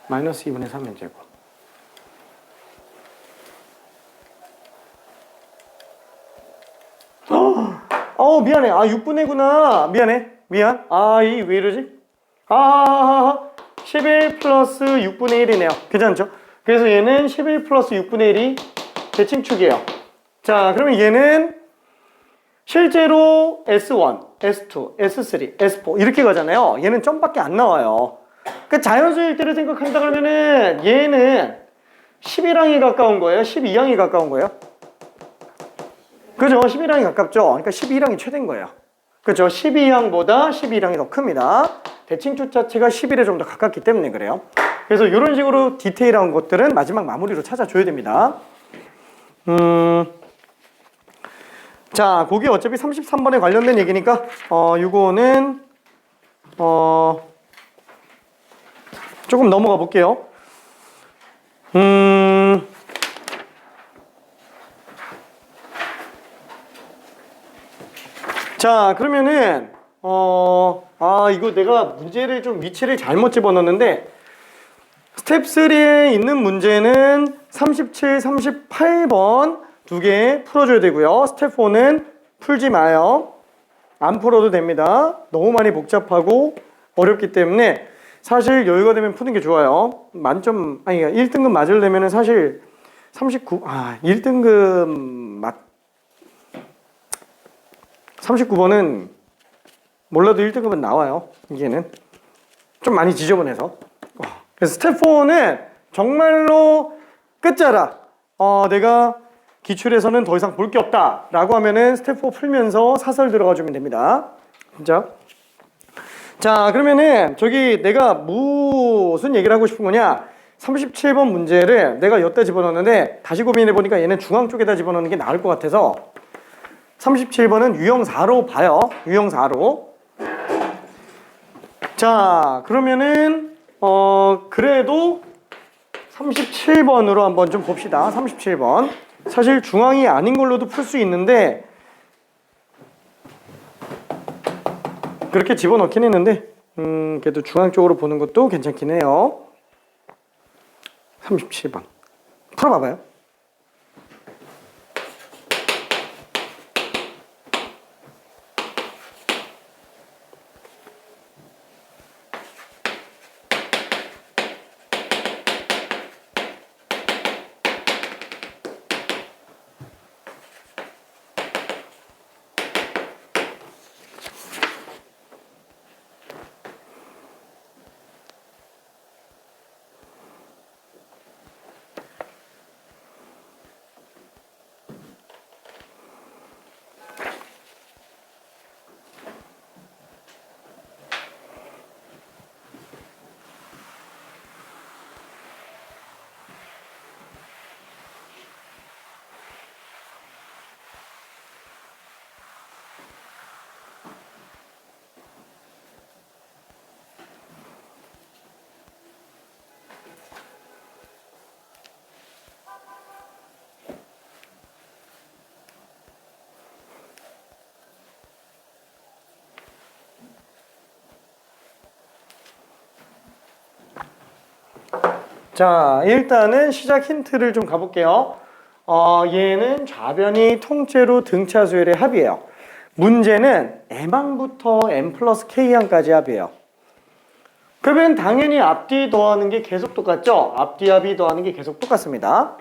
마이너스 2분의 3의 제곱. 미안해. 6분의구나. 미안. 이 왜 이러지? 11 플러스 6분의 1이네요. 괜찮죠? 그래서 얘는 11 플러스 6분의 1이 대칭축이에요. 자, 그러면 얘는 실제로 S1, S2, S3, S4 이렇게 가잖아요. 얘는 점밖에 안 나와요. 그러니까 자연수일 때를 생각한다 그러면은 얘는 11항이 가까운 거예요? 12항이 가까운 거예요? 그죠? 11항이 가깝죠? 그러니까 12항이 최대인 거예요. 그죠? 12항보다 11항이 더 큽니다. 대칭축 자체가 11에 좀 더 가깝기 때문에 그래요. 그래서 이런 식으로 디테일한 것들은 마지막 마무리로 찾아줘야 됩니다. 자, 그게 어차피 33번에 관련된 얘기니까 요거는 조금 넘어가 볼게요. 자, 그러면은 이거 내가 문제를 좀 위치를 잘못 집어넣었는데 스텝 3에 있는 문제는 37, 38번 두 개 풀어줘야 되고요. 스텝 4는 풀지 마요. 안 풀어도 됩니다. 너무 많이 복잡하고 어렵기 때문에 사실 여유가 되면 푸는 게 좋아요. 만점, 1등급 맞으려면 사실 1등급 39번은 몰라도 1등급은 나와요. 이게는 좀 많이 지저분해서. 그래서 스텝 4는 정말로 끝자락. 내가 기출에서는 더 이상 볼 게 없다 라고 하면은 스텝 4 풀면서 사설 들어가 주면 됩니다. 자, 그러면은 저기 내가 무슨 얘기를 하고 싶은 거냐, 37번 문제를 내가 여기다 집어넣었는데 다시 고민해 보니까 얘는 중앙 쪽에다 집어넣는 게 나을 것 같아서 37번은 유형 4로 봐요. 유형 4로. 자, 그러면은 그래도 37번으로 한번 좀 봅시다. 37번. 사실 중앙이 아닌 걸로도 풀 수 있는데 그렇게 집어넣긴 했는데 그래도 중앙 쪽으로 보는 것도 괜찮긴 해요. 37번. 풀어봐봐요. 자, 일단은 시작 힌트를 좀 가볼게요. 얘는 좌변이 통째로 등차수열의 합이에요. 문제는 m항부터 m 플러스 k항까지 합이에요. 그러면 당연히 앞뒤 더하는 게 계속 똑같죠? 앞뒤 합이 더하는 게 계속 똑같습니다.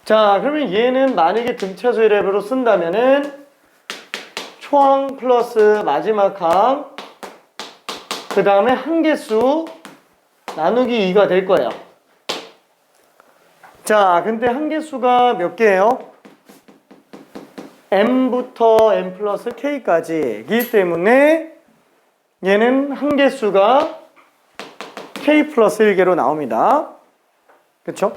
자, 그러면 얘는 만약에 등차수열의 합으로 쓴다면은 초항 플러스 마지막 항, 그 다음에 한개수 나누기 2가 될 거예요. 자, 근데 한계수가 몇 개예요? m부터 m 플러스 k까지이기 때문에 얘는 한계수가 k 플러스 1개로 나옵니다. 그쵸?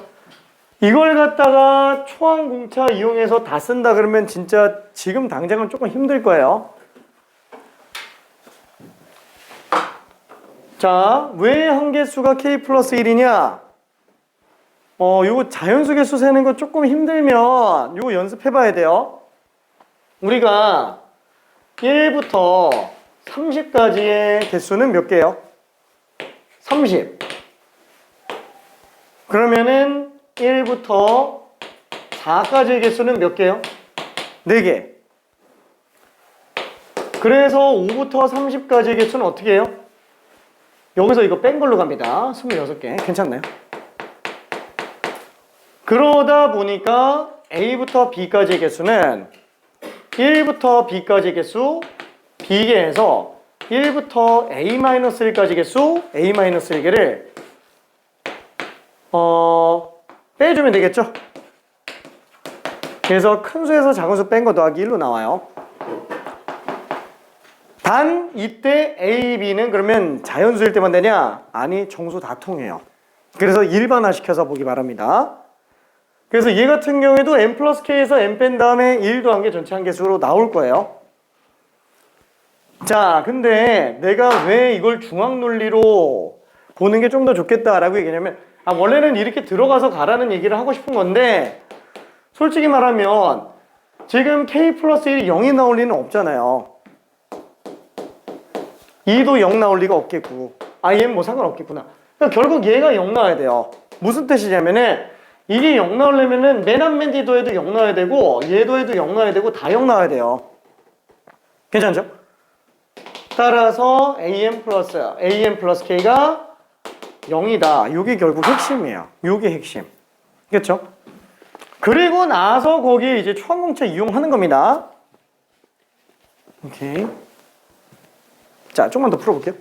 이걸 갖다가 초항공차 이용해서 다 쓴다 그러면 진짜 지금 당장은 조금 힘들 거예요. 자, 왜 한계수가 k 플러스 1이냐? 요거 자연수 개수 세는 거 조금 힘들면 요거 연습해 봐야 돼요. 우리가 1부터 30까지의 개수는 몇 개예요? 30. 그러면은 1부터 4까지의 개수는 몇 개예요? 4개. 그래서 5부터 30까지의 개수는 어떻게 해요? 여기서 이거 뺀 걸로 갑니다. 26개. 괜찮나요? 그러다 보니까 A부터 B까지의 개수는 1부터 B까지의 개수 B개에서 1부터 A-1까지 개수 A-1개를 빼주면 되겠죠? 그래서 큰 수에서 작은 수 뺀 거 더하기 1로 나와요. 단 이때 A, B는 그러면 자연수일 때만 되냐? 아니, 정수 다 통해요. 그래서 일반화 시켜서 보기 바랍니다. 그래서 얘 같은 경우에도 m 플러스 k에서 m 뺀 다음에 1 더한 게 전체 한계수로 나올 거예요. 자, 근데 내가 왜 이걸 중앙논리로 보는 게 좀 더 좋겠다라고 얘기하냐면, 원래는 이렇게 들어가서 가라는 얘기를 하고 싶은 건데, 솔직히 말하면 지금 k 플러스 1이 0이 나올 리는 없잖아요. 2도 0 나올 리가 없겠고, 얘는 뭐 상관없겠구나. 그러니까 결국 얘가 0 나와야 돼요. 무슨 뜻이냐면은 이게 0 나오려면은 맨 앞 맨 뒤도 해도 0 나와야 되고, 얘도 해도 0 나와야 되고, 다 0 나와야 돼요. 괜찮죠? 따라서 am 플러스 k가 0이다. 이게 결국 핵심이에요. 이게 핵심. 그렇죠? 그리고 나서 거기에 이제 초항공차 이용하는 겁니다. 오케이. 자, 조금만 더 풀어볼게요.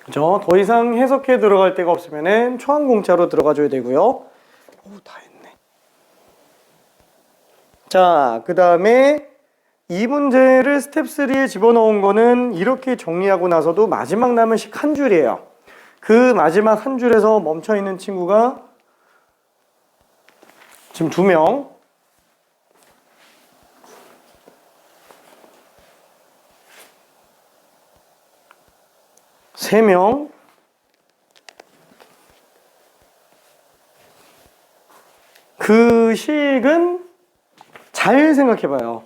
그죠? 더 이상 해석해 들어갈 데가 없으면은 초항공차로 들어가 줘야 되고요. 오, 다 했네. 자, 그 다음에 이 문제를 스텝 3에 집어넣은 거는 이렇게 정리하고 나서도 마지막 남은 식 한 줄이에요. 그 마지막 한 줄에서 멈춰 있는 친구가 지금 2명. 세 명, 그 식은 잘 생각해 봐요.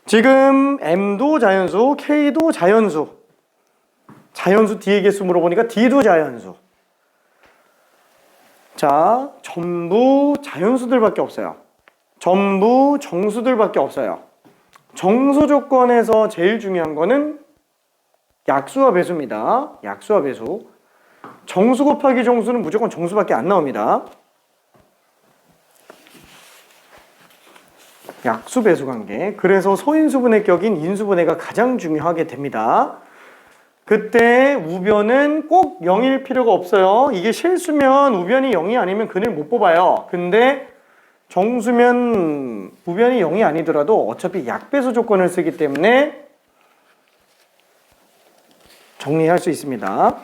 지금 M도 자연수, K도 자연수. 자연수 D의 개수 물어보니까 D도 자연수. 자, 전부 자연수들밖에 없어요. 전부 정수들밖에 없어요. 정수 조건에서 제일 중요한 거는 약수와 배수입니다. 약수와 배수. 정수 곱하기 정수는 무조건 정수밖에 안 나옵니다. 약수 배수 관계. 그래서 소인수분해 격인 인수분해가 가장 중요하게 됩니다. 그때 우변은 꼭 0일 필요가 없어요. 이게 실수면 우변이 0이 아니면 근을 못 뽑아요. 근데 정수면 우변이 0이 아니더라도 어차피 약배수 조건을 쓰기 때문에 정리할 수 있습니다.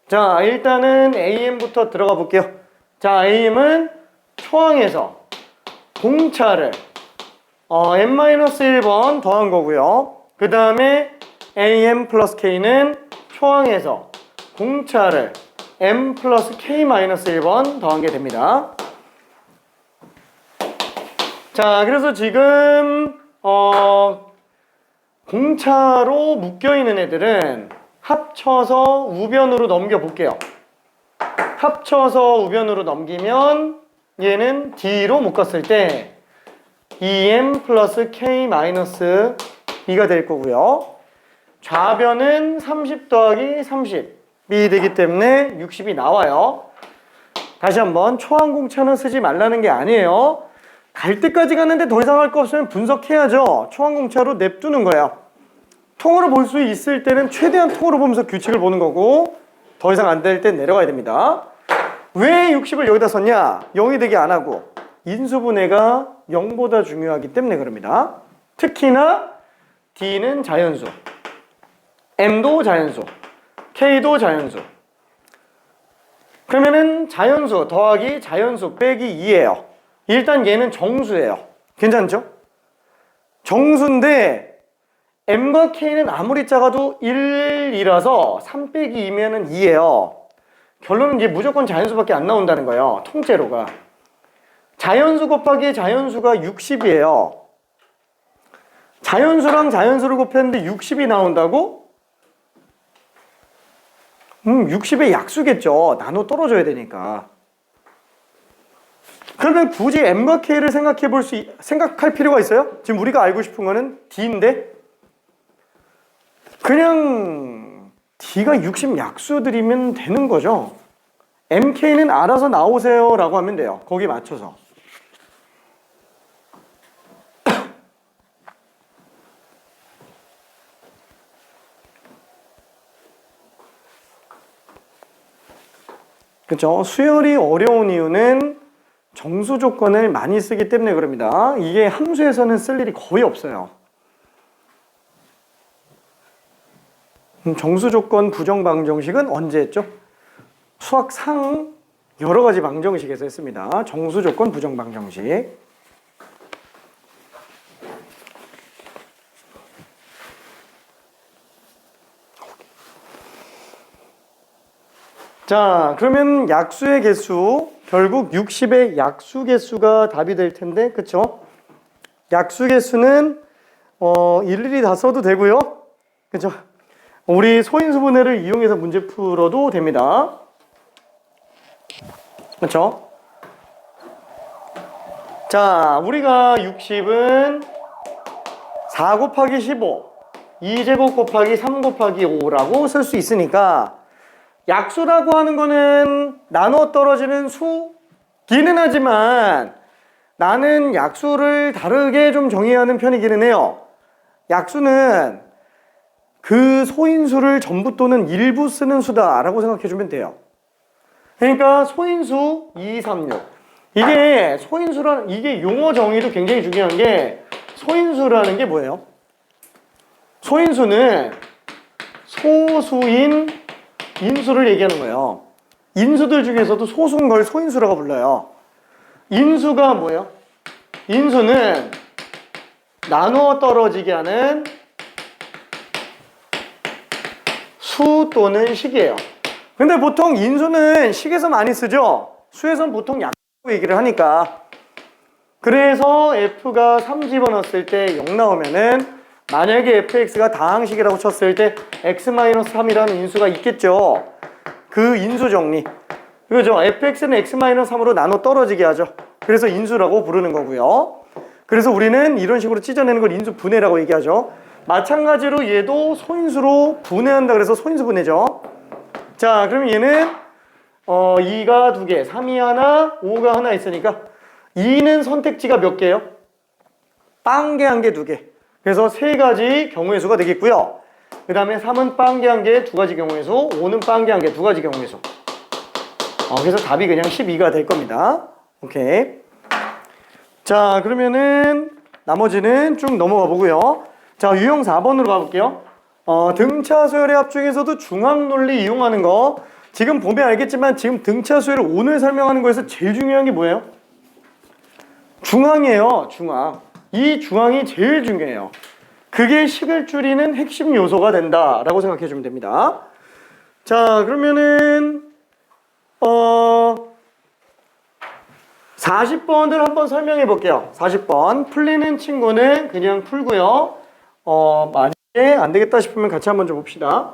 자, 일단은 AM부터 들어가 볼게요. 자, AM은 초항에서 공차를 n-1번 더한 거고요. 그 다음에 AM 플러스 K는 초항에서 공차를 m 플러스 K-1번 더한 게 됩니다. 자, 그래서 지금 공차로 묶여있는 애들은 합쳐서 우변으로 넘겨볼게요. 합쳐서 우변으로 넘기면 얘는 D로 묶었을 때 EM 플러스 K-B가 될 거고요. 좌변은 30 더하기 30이 되기 때문에 60이 나와요. 다시 한번 초항공차는 쓰지 말라는 게 아니에요. 갈 때까지 갔는데 더 이상 할 거 없으면 분석해야죠. 초항공차로 냅두는 거예요. 통으로 볼 수 있을 때는 최대한 통으로 보면서 규칙을 보는 거고 더 이상 안 될 땐 내려가야 됩니다. 왜 60을 여기다 썼냐? 0이 되게 안 하고 인수분해가 0보다 중요하기 때문에 그럽니다. 특히나 D는 자연수, M도 자연수, K도 자연수. 그러면은 자연수 더하기 자연수 빼기 2예요. 일단 얘는 정수예요. 괜찮죠? 정수인데 M과 K는 아무리 작아도 1이라서 3 빼기 2면은 2예요. 결론은 이제 무조건 자연수밖에 안 나온다는 거예요. 통째로가. 자연수 곱하기 자연수가 60이에요. 자연수랑 자연수를 곱했는데 60이 나온다고? 60의 약수겠죠. 나눠 떨어져야 되니까. 그러면 굳이 M과 K를 생각할 필요가 있어요? 지금 우리가 알고 싶은 거는 D인데 그냥 D가 60 약수들이면 되는 거죠. MK는 알아서 나오세요 라고 하면 돼요. 거기에 맞춰서. 그렇죠? 수열이 어려운 이유는 정수 조건을 많이 쓰기 때문에 그럽니다. 이게 함수에서는 쓸 일이 거의 없어요. 정수 조건 부정 방정식은 언제 했죠? 수학 상 여러 가지 방정식에서 했습니다. 정수 조건 부정 방정식. 자, 그러면 약수의 개수, 결국 60의 약수 개수가 답이 될 텐데, 그쵸? 약수 개수는 일일이 다 써도 되고요. 그쵸? 우리 소인수분해를 이용해서 문제 풀어도 됩니다. 그쵸? 자, 우리가 60은 4 곱하기 15, 2제곱 곱하기 3 곱하기 5라고 쓸 수 있으니까 약수라고 하는 거는 나눠 떨어지는 수기는 하지만 나는 약수를 다르게 좀 정의해야 하는 편이기는 해요. 약수는 그 소인수를 전부 또는 일부 쓰는 수다라고 생각해주면 돼요. 그러니까 소인수 2, 3, 6. 이게 용어 정의도 굉장히 중요한 게 소인수라는 게 뭐예요? 소인수는 소수인 인수를 얘기하는 거예요. 인수들 중에서도 소수인 걸 소인수라고 불러요. 인수가 뭐예요? 인수는 나누어 떨어지게 하는 수 또는 식이에요. 근데 보통 인수는 식에서 많이 쓰죠? 수에서는 보통 약수라고 얘기를 하니까. 그래서 F가 3 집어넣었을 때 0 나오면은 만약에 fx가 다항식이라고 쳤을 때 x-3이라는 인수가 있겠죠. 그 인수 정리. 그죠? fx는 x-3으로 나눠 떨어지게 하죠. 그래서 인수라고 부르는 거고요. 그래서 우리는 이런 식으로 찢어내는 걸 인수 분해라고 얘기하죠. 마찬가지로 얘도 소인수로 분해한다 그래서 소인수 분해죠. 자, 그럼 얘는 2가 2개, 3이 하나, 5가 하나 있으니까 2는 선택지가 몇 개예요? 빵개 한 개, 2개. 그래서 3가지 경우의 수가 되겠고요. 그 다음에 3은 빵개 한 개, 2가지 경우의 수, 5는 빵개 한 개, 2가지 경우의 수. 그래서 답이 그냥 12가 될 겁니다. 오케이. 자, 그러면은 나머지는 쭉 넘어가 보고요. 자, 유형 4번으로 가볼게요. 등차 수열의 합 중에서도 중앙 논리 이용하는 거. 지금 보면 알겠지만 지금 등차 수열을 오늘 설명하는 거에서 제일 중요한 게 뭐예요? 중앙이에요. 중앙. 이 중앙이 제일 중요해요. 그게 식을 줄이는 핵심 요소가 된다라고 생각해 주면 됩니다. 자, 그러면은 40번을 한번 설명해 볼게요. 40번 풀리는 친구는 그냥 풀고요. 만약에 안 되겠다 싶으면 같이 한번 좀 봅시다.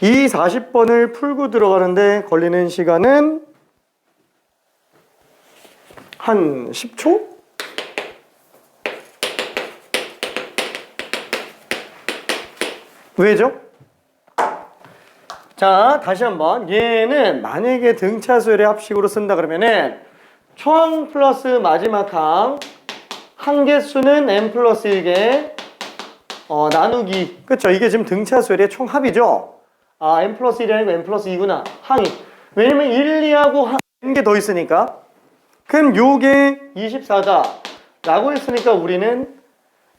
이 40번을 풀고 들어가는데 걸리는 시간은 한 10초? 왜죠? 자, 다시 한번. 얘는 만약에 등차수열의 합식으로 쓴다 그러면은 총 플러스 마지막 한 개수는 n 플러스 1개 나누기. 그쵸? 이게 지금 등차수열의 총 합이죠? n 플러스 1이 아니고 n 플러스 2구나. 항이. 왜냐면 1, 2하고 한 개 더 있으니까. 그럼 요게 24다. 라고 했으니까 우리는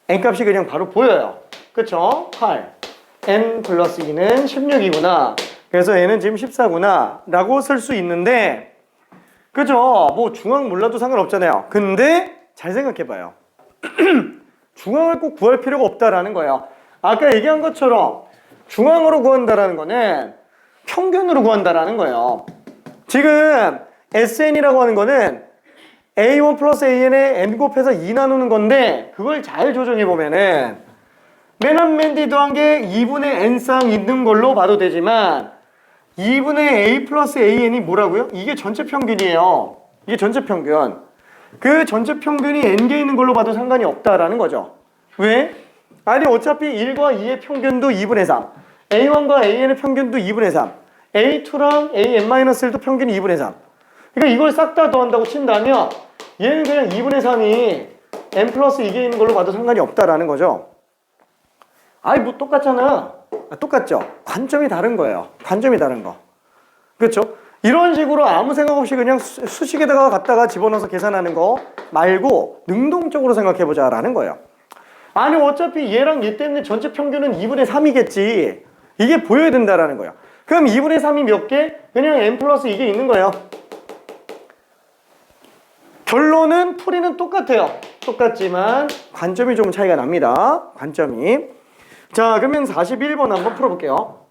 n값이 그냥 바로 보여요. 그쵸? 8. n 플러스 2는 16이구나. 그래서 n은 지금 14구나. 라고 쓸 수 있는데, 그죠? 뭐 중앙 몰라도 상관없잖아요. 근데 잘 생각해봐요. 중앙을 꼭 구할 필요가 없다라는 거예요. 아까 얘기한 것처럼 중앙으로 구한다라는 거는 평균으로 구한다라는 거예요. 지금 SN이라고 하는 거는 A1 플러스 AN에 n 곱해서 2 나누는 건데 그걸 잘 조정해보면은 맨 앞 맨 뒤 더한 게 2분의 n쌍 있는 걸로 봐도 되지만 2분의 a 플러스 an이 뭐라고요? 이게 전체 평균이에요. 이게 전체 평균. 그 전체 평균이 n개 있는 걸로 봐도 상관이 없다라는 거죠. 왜? 아니 어차피 1과 2의 평균도 2분의 3 a1과 an의 평균도 2분의 3 a2랑 an-1도 평균이 2분의 3 그러니까 이걸 싹 다 더한다고 친다면 얘는 그냥 2분의 3이 n 플러스 2개 있는 걸로 봐도 상관이 없다라는 거죠. 아이 뭐 똑같잖아. 똑같죠? 관점이 다른 거예요. 관점이 다른 거. 그렇죠? 이런 식으로 아무 생각 없이 그냥 수식에다가 갖다가 집어넣어서 계산하는 거 말고 능동적으로 생각해보자 라는 거예요. 아니 어차피 얘랑 얘 때문에 전체 평균은 2분의 3이겠지. 이게 보여야 된다라는 거예요. 그럼 2분의 3이 몇 개? 그냥 n 플러스 이게 있는 거예요. 결론은 풀이는 똑같아요. 똑같지만 관점이 좀 차이가 납니다. 관점이. 자, 그러면 41번 한번 풀어볼게요.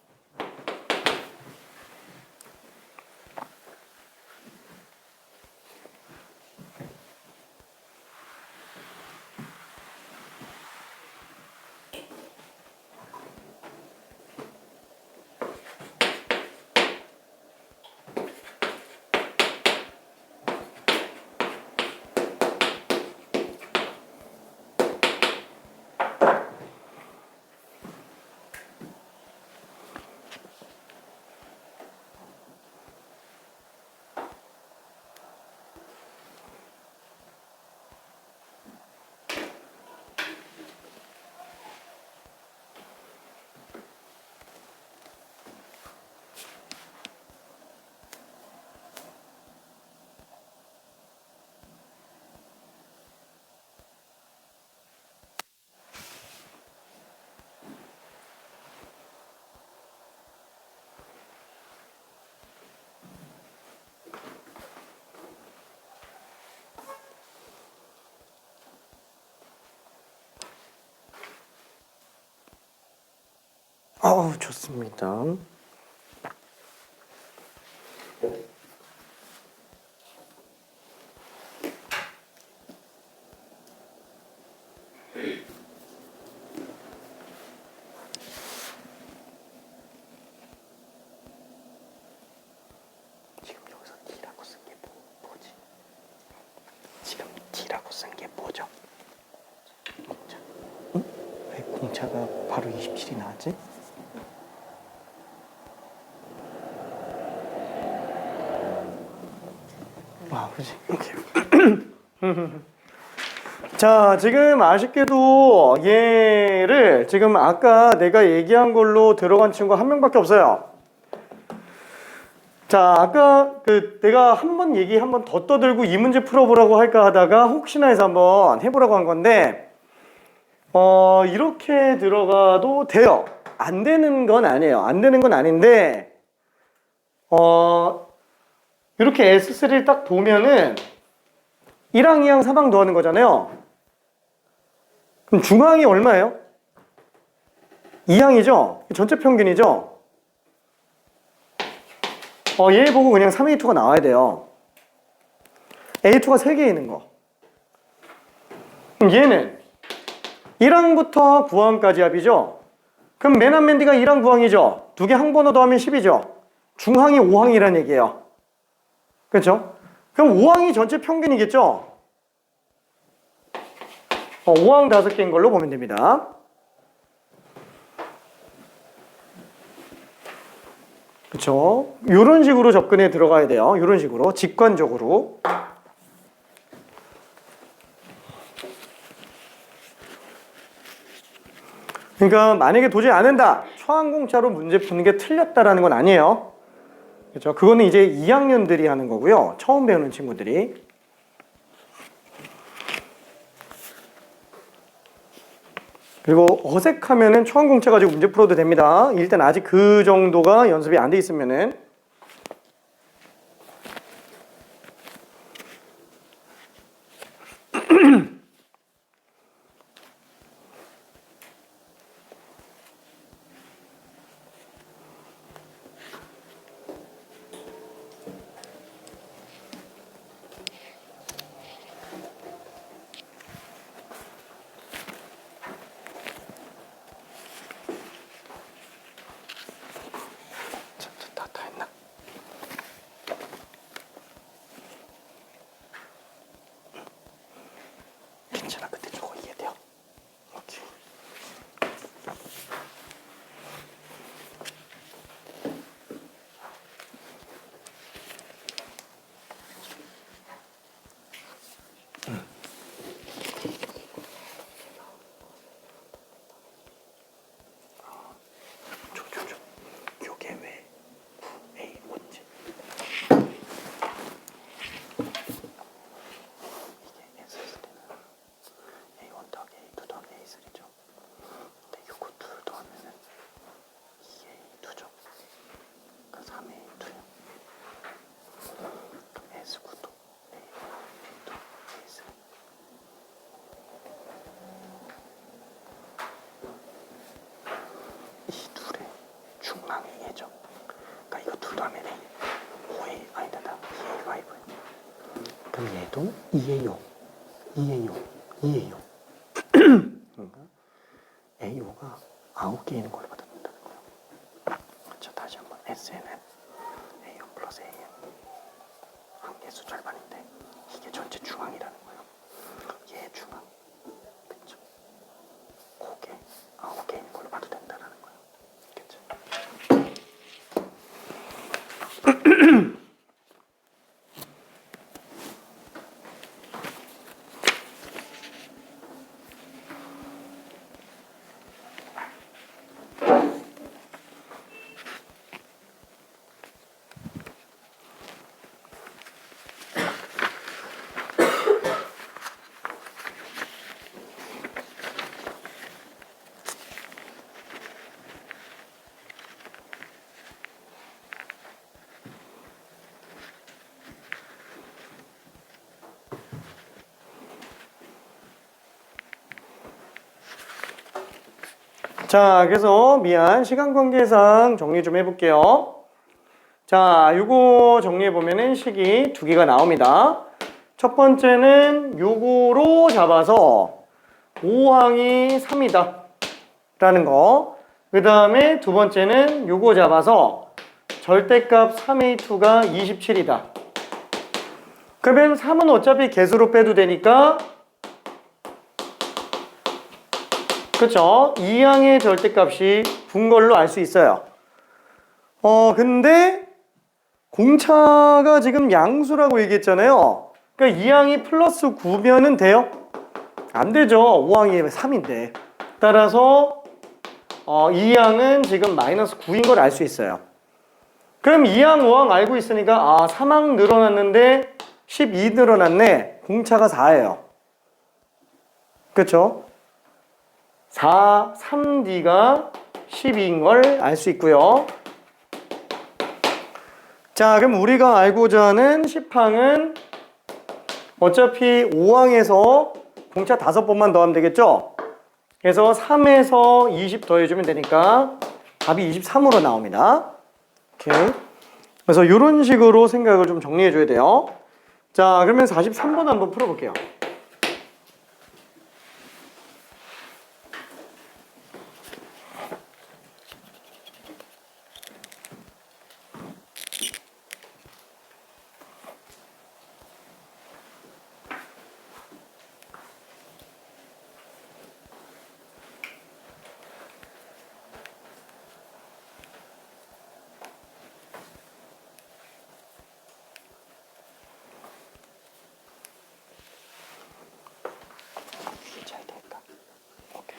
좋습니다. 지금 여기서 D라고 쓴 게 뭐지? 지금 D라고 쓴 게 뭐죠? 공차. 응? 왜 공차가 바로 27이 나왔지? 그치. 자, 지금 아쉽게도 얘를 지금 아까 내가 얘기한 걸로 들어간 친구가 한 명밖에 없어요. 자, 아까 내가 한 번 더 떠들고 이 문제 풀어보라고 할까 하다가 혹시나 해서 한번 해보라고 한 건데 이렇게 들어가도 돼요. 안 되는 건 아니에요. 안 되는 건 아닌데, 이렇게 S3를 딱 보면은 1항, 2항, 3항 더하는 거잖아요. 그럼 중항이 얼마예요? 2항이죠? 전체 평균이죠? 얘 보고 그냥 3A2가 나와야 돼요. A2가 3개 있는 거. 그럼 얘는 1항부터 9항까지 합이죠? 그럼 맨 앞 맨 뒤가 1항 9항이죠? 두 개 항번호 더하면 10이죠? 중항이 5항이라는 얘기예요. 그렇죠? 그럼 5항이 전체 평균이겠죠? 5항 5개인 걸로 보면 됩니다. 그렇죠? 이런 식으로 접근해 들어가야 돼요. 이런 식으로 직관적으로. 그러니까 만약에 도저히 안 된다. 초항공차로 문제 푸는 게 틀렸다라는 건 아니에요. 그렇죠? 그거는 이제 2학년들이 하는 거고요. 처음 배우는 친구들이. 그리고 어색하면은 초항공차 가지고 문제 풀어도 됩니다. 일단 아직 그 정도가 연습이 안 돼 있으면은. 다 했나? 괜찮아. 그때 저거 이해돼요. 오케이. 요게 왜 9A 뭔지. 이게 S3는 A1 더하기 A2 더하기 A3죠. 근데 요거 2 더하면은 2A2죠. 그러니까 3A2요. 그럼 S9도 A1, A2, A3. 이 둘의 중앙이 얘죠. 그러니까 이거 2 더하면 A, 5A, 아니다, 2A5. 그럼 얘도 2A5, 2A5, 2A5. 그러니까 A5가 9개 있는 걸로 받아준다는 거예요. 자, 다시 한번 S는 A1 플러스 AN 한개수 절반인데 이게 전체 중앙이라는 거예요. 얘 중앙, 그쵸? 그게 9개 있는 걸로 봐도 된다는 거예요. 그쵸? 자, 그래서 시간 관계상 정리 좀 해볼게요. 자, 요거 정리해보면은 식이 2개가 나옵니다. 첫 번째는 요거로 잡아서 5항이 3이다 라는 거. 그 다음에 두 번째는 요거 잡아서 절대값 3A2가 27이다. 그러면 3은 어차피 개수로 빼도 되니까, 그쵸? 2항의 절대값이 분 걸로 알 수 있어요. 근데 공차가 지금 양수라고 얘기했잖아요. 그러니까 2항이 플러스 9면은 돼요? 안 되죠. 5항이 3인데. 따라서 2항은 지금 마이너스 9인 걸 알 수 있어요. 그럼 2항, 5항 알고 있으니까 3항 늘어났는데 12 늘어났네. 공차가 4예요. 그쵸? 4, 3D가 12인 걸 알 수 있고요. 자, 그럼 우리가 알고자 하는 10항은 어차피 5항에서 공차 5번만 더하면 되겠죠? 그래서 3에서 20 더해주면 되니까 답이 23으로 나옵니다. 오케이. 그래서 이런 식으로 생각을 좀 정리해줘야 돼요. 자, 그러면 43번 한번 풀어볼게요. 잘 될까? 오케이.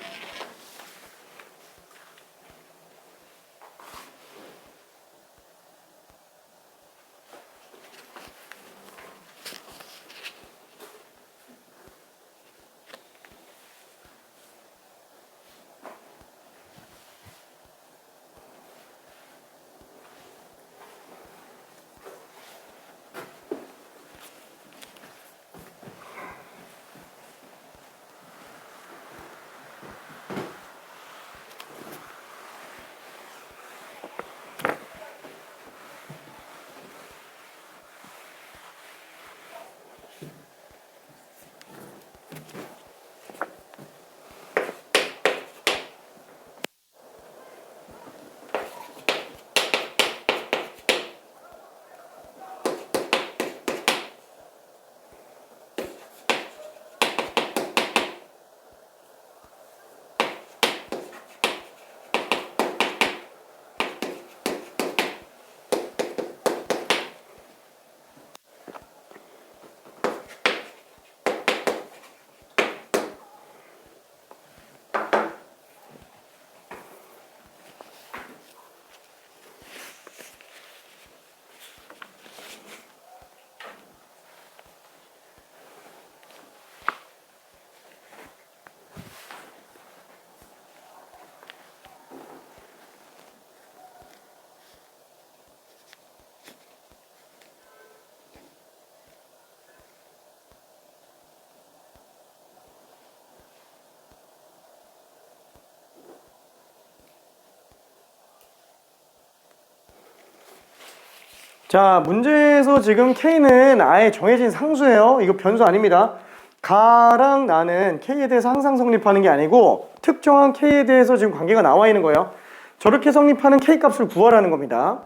자, 문제에서 지금 K는 아예 정해진 상수예요. 이거 변수 아닙니다. 가랑 나는 K에 대해서 항상 성립하는 게 아니고 특정한 K에 대해서 지금 관계가 나와 있는 거예요. 저렇게 성립하는 K 값을 구하라는 겁니다.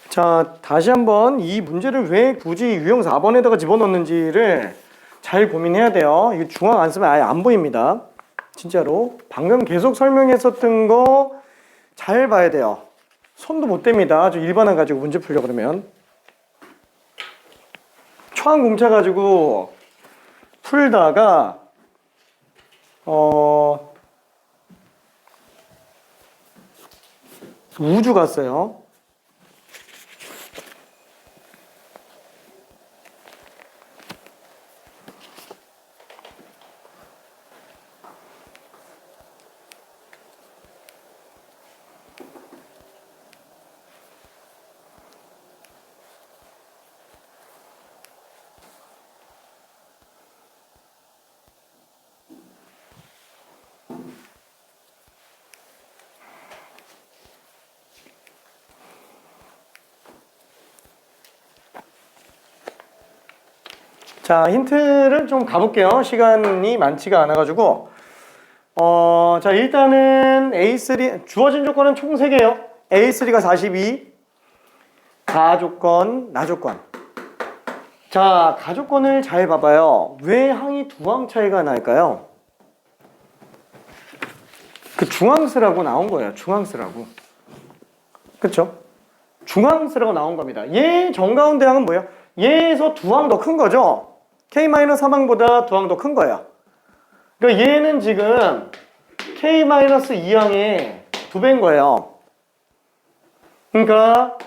자, 다시 한번 이 문제를 왜 굳이 유형 4번에다가 집어넣는지를 잘 고민해야 돼요. 이거 중앙 안 쓰면 아예 안 보입니다. 진짜로. 방금 계속 설명했었던 거 잘 봐야 돼요. 손도 못 댑니다. 아주 일반화 가지고 문제 풀려고 그러면. 초항 공차 가지고 풀다가 우주 갔어요. 자, 힌트를 좀 가볼게요. 시간이 많지가 않아가지고. 자, 일단은 A3, 주어진 조건은 총 3개예요. A3가 42, 가조건, 나조건. 자, 가조건을 잘 봐봐요. 왜 항이 두 항 차이가 날까요? 그 중앙스라고 나온 거예요. 중앙스라고. 그쵸? 중앙스라고 나온 겁니다. 얘 정가운데 항은 뭐예요? 얘에서 두 항 더 큰 거죠? K-3항보다 두 항 더 큰 거예요. 그러니까 얘는 지금 K-2항의 2배인 거예요. 그러니까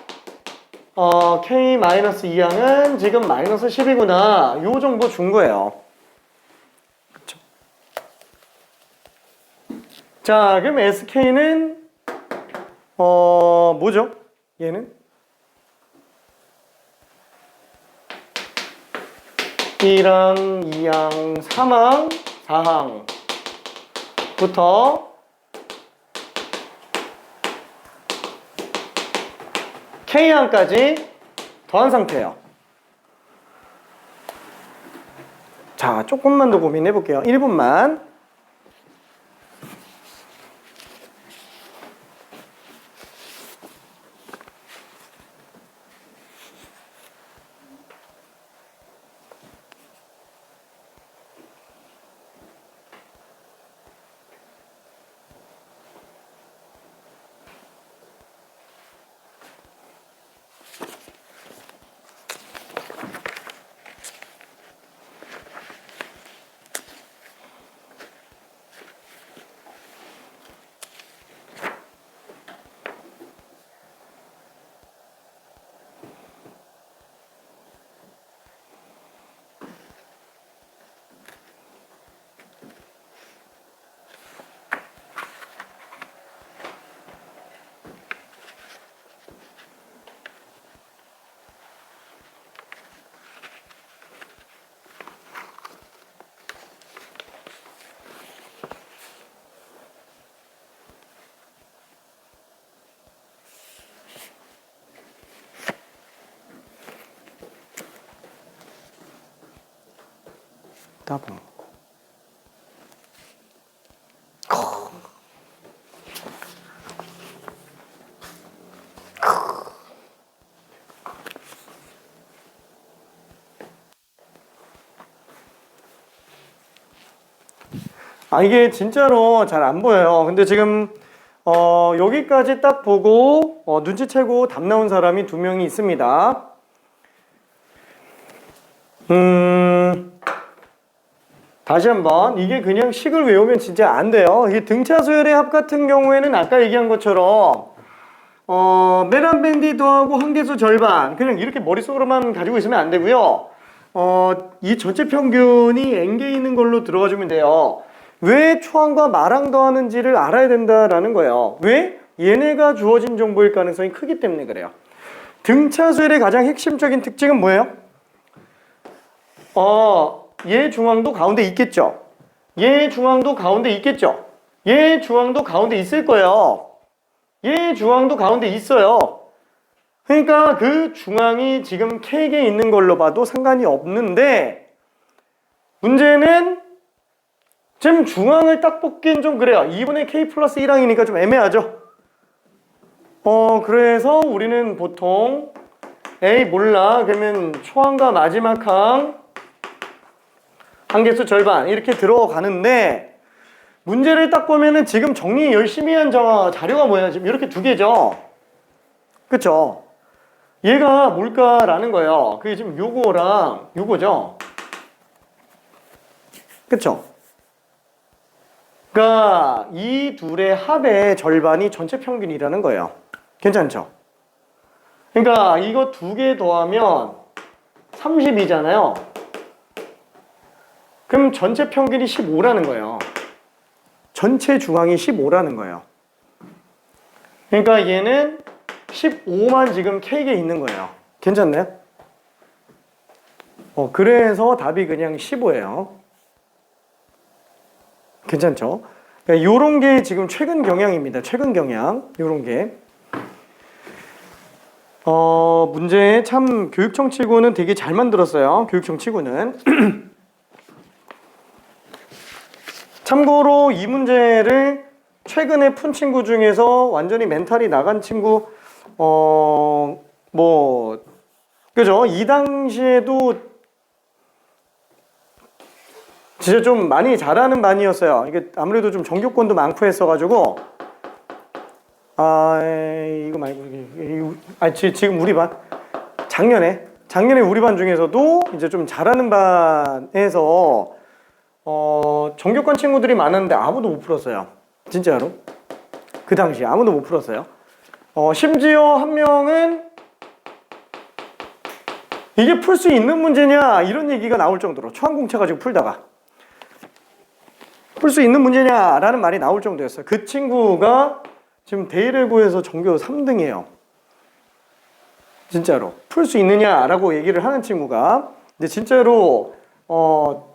K-2항은 지금 마이너스 10이구나. 요 정도 준 거예요. 그쵸? 자, 그럼 SK는 뭐죠? 얘는 1항, 2항, 3항, 4항부터 K항까지 더한 상태예요. 자, 조금만 더 고민해 볼게요. 1분만. 따봉. 이게 진짜로 잘 안 보여요. 근데 지금 여기까지 딱 보고 눈치채고 답 나온 사람이 2명이 있습니다. 다시 한번, 이게 그냥 식을 외우면 진짜 안 돼요. 이게 등차 수열의 합 같은 경우에는 아까 얘기한 것처럼 메란밴디 더하고 한계수 절반, 그냥 이렇게 머릿속으로만 가지고 있으면 안 되고요. 이 전체 평균이 N개 있는 걸로 들어가주면 돼요. 왜 초항과 마랑 더하는지를 알아야 된다라는 거예요. 왜? 얘네가 주어진 정보일 가능성이 크기 때문에 그래요. 등차 수열의 가장 핵심적인 특징은 뭐예요? 얘 중앙도 가운데 있겠죠. 얘 중앙도 가운데 있겠죠. 얘 중앙도 가운데 있을 거예요. 얘 중앙도 가운데 있어요. 그러니까 그 중앙이 지금 K개 있는 걸로 봐도 상관이 없는데, 문제는 지금 중앙을 딱 뽑기엔 좀 그래요. 2분의 K 플러스 1항이니까 좀 애매하죠. 그래서 우리는 보통 에이 몰라 그러면 초항과 마지막 항 한계수 절반 이렇게 들어가는데, 문제를 딱 보면은 지금 정리 열심히 한 자료가 뭐예요? 지금 이렇게 2개죠. 그쵸? 얘가 뭘까라는 거예요. 그게 지금 요거랑 요거죠. 그쵸? 그러니까 이 둘의 합의 절반이 전체 평균이라는 거예요. 괜찮죠? 그러니까 이거 2개 더하면 30이잖아요. 그럼 전체 평균이 15라는 거예요. 전체 중앙이 15라는 거예요. 그러니까 얘는 15만 지금 K개 있는 거예요. 괜찮나요? 그래서 답이 그냥 15예요. 괜찮죠? 그러니까 요런 게 지금 최근 경향입니다. 최근 경향. 요런 게. 문제 참 교육청 치고는 되게 잘 만들었어요. 교육청 치고는. 참고로 이 문제를 최근에 푼 친구 중에서 완전히 멘탈이 나간 친구, 그죠? 이 당시에도 진짜 좀 많이 잘하는 반이었어요. 이게 아무래도 좀 전교권도 많고 했어가지고, 이거 말고, 지금 우리 반, 작년에 우리 반 중에서도 이제 좀 잘하는 반에서, 전교권 친구들이 많았는데 아무도 못 풀었어요. 진짜로. 그 당시에 아무도 못 풀었어요. 심지어 한 명은 이게 풀 수 있는 문제냐 이런 얘기가 나올 정도로 초항공채 가지고 풀다가 풀 수 있는 문제냐라는 말이 나올 정도였어요. 그 친구가 지금 대일외고에서 전교 3등이에요. 진짜로 풀 수 있느냐라고 얘기를 하는 친구가 근데 진짜로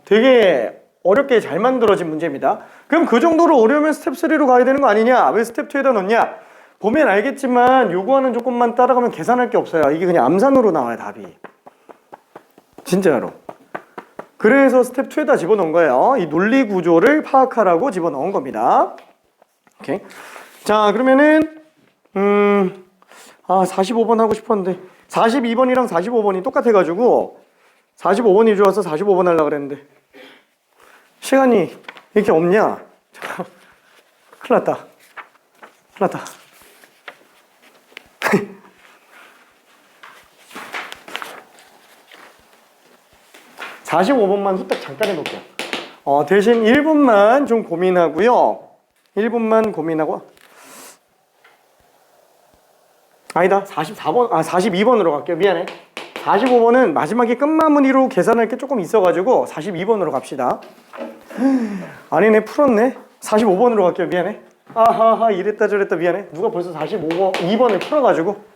되게 어렵게 잘 만들어진 문제입니다. 그럼 그 정도로 어려우면 스텝 3로 가야 되는 거 아니냐? 왜 스텝 2에다 넣냐? 보면 알겠지만 요거는 조금만 따라가면 계산할 게 없어요. 이게 그냥 암산으로 나와요, 답이. 진짜로. 그래서 스텝 2에다 집어넣은 거예요. 이 논리 구조를 파악하라고 집어넣은 겁니다. 오케이. 자, 그러면은 45번 하고 싶었는데 42번이랑 45번이 똑같아가지고 45번이 좋아서 45번 하려고 그랬는데 시간이 이렇게 없냐? 잠깐. 큰일 났다. 큰일 났다. 45번만 후딱 잠깐 해볼게요. 대신 1분만 좀 고민하고요. 1분만 고민하고 아니다. 42번으로 갈게요. 미안해. 45번은 마지막에 끝마무리로 계산할 게 조금 있어가지고 42번으로 갑시다. 아니네, 풀었네. 45번으로 갈게요. 미안해. 아하하, 이랬다 저랬다 미안해. 누가 벌써 2번을 풀어가지고.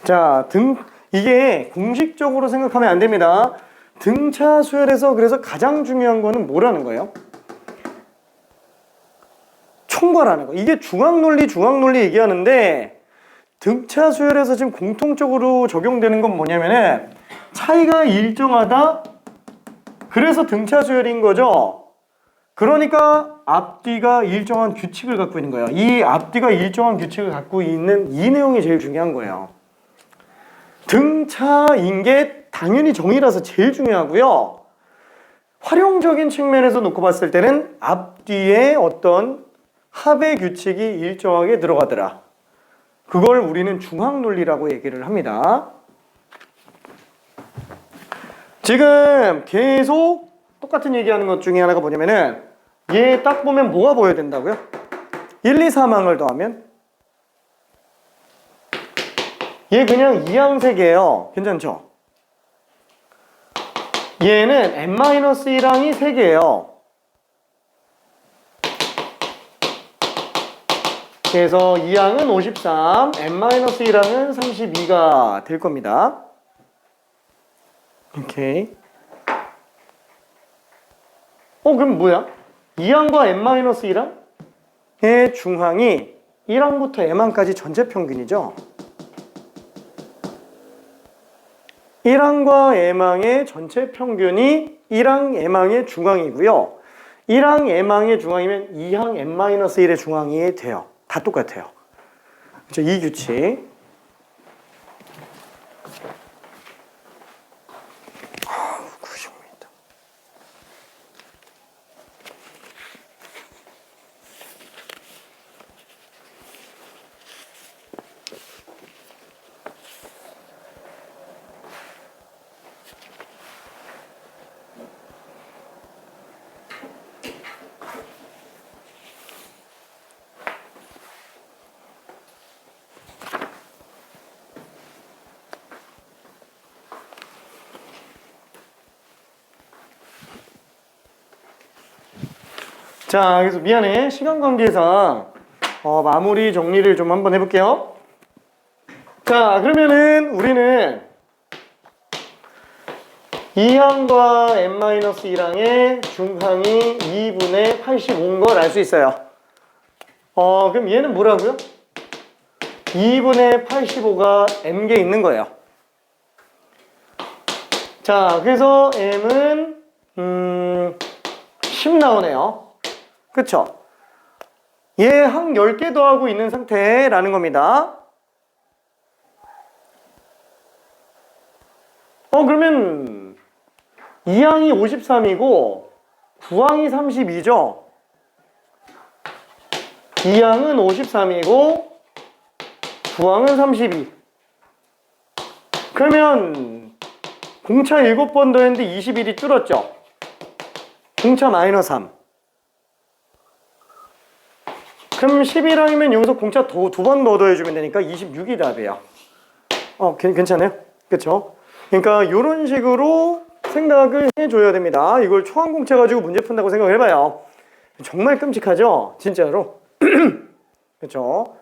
자, 이게 공식적으로 생각하면 안 됩니다. 등차 수열에서 그래서 가장 중요한 거는 뭐라는 거예요? 총괄하는 거. 이게 중앙논리 얘기하는데 등차 수열에서 지금 공통적으로 적용되는 건 뭐냐면은 차이가 일정하다. 그래서 등차 수열인 거죠. 그러니까 앞뒤가 일정한 규칙을 갖고 있는 거예요. 이 앞뒤가 일정한 규칙을 갖고 있는 이 내용이 제일 중요한 거예요. 등차인 게 당연히 정의라서 제일 중요하고요. 활용적인 측면에서 놓고 봤을 때는 앞뒤에 어떤 합의 규칙이 일정하게 들어가더라. 그걸 우리는 중앙논리라고 얘기를 합니다. 지금 계속 똑같은 얘기하는 것 중에 하나가 뭐냐면은 얘 딱 보면 뭐가 보여야 된다고요? 1, 2, 3항을 더하면 얘 그냥 2항 3개예요. 괜찮죠? 얘는 n-1항이 3개예요. 그래서 2항은 53, n-1항은 32가 될 겁니다. 오케이. 그럼 뭐야? 2항과 n-1항의 중항이 1항부터 m항까지 전체 평균이죠. 1항과 m항의 전체 평균이 1항 m항의 중항이고요. 1항 m항의 중항이면 2항 n-1의 중항이 돼요. 다 똑같아요. 그렇죠? 이 규칙. 자, 그래서 미안해. 시간 관계상 마무리 정리를 좀 한번 해볼게요. 자, 그러면은 우리는 2항과 n-1항의 중항이 2분의 85인 걸 알 수 있어요. 그럼 얘는 뭐라고요? 2분의 85가 m개 있는 거예요. 자, 그래서 m은 10 나오네요. 그쵸? 얘 항 10개 더하고 있는 상태라는 겁니다. 그러면 2항이 53이고 9항이 32죠? 2항은 53이고 9항은 32. 그러면 공차 7번 더했는데 21이 줄었죠? 공차 -3. 그럼 11항이면 여기서 공차 두 번 더 더해주면 되니까 26이 답이에요. 괜찮아요? 그쵸? 그러니까 이런 식으로 생각을 해줘야 됩니다. 이걸 초항 공차 가지고 문제 푼다고 생각을 해봐요. 정말 끔찍하죠? 진짜로. 그쵸?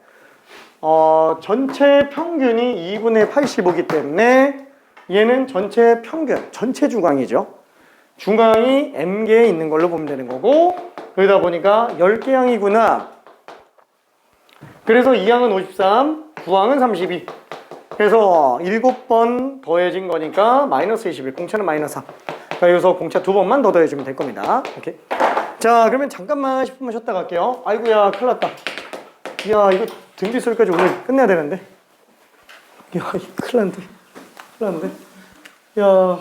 전체 평균이 2분의 85이기 때문에 얘는 전체 평균, 전체 중항이죠. 중항이 m개에 있는 걸로 보면 되는 거고, 그러다 보니까 10개 항이구나. 그래서 2항은 53, 9항은 32. 그래서 7번 더해진 거니까 -21. 공차는 -3. 그러니까 여기서 공차 2번만 더 더해주면 될 겁니다. 오케이. 자, 그러면 잠깐만 10분만 쉬었다 갈게요. 아이고야, 큰일 났다. 이야, 이거 등기술까지 오늘 끝내야 되는데. 이야, 큰일 났는데. 야.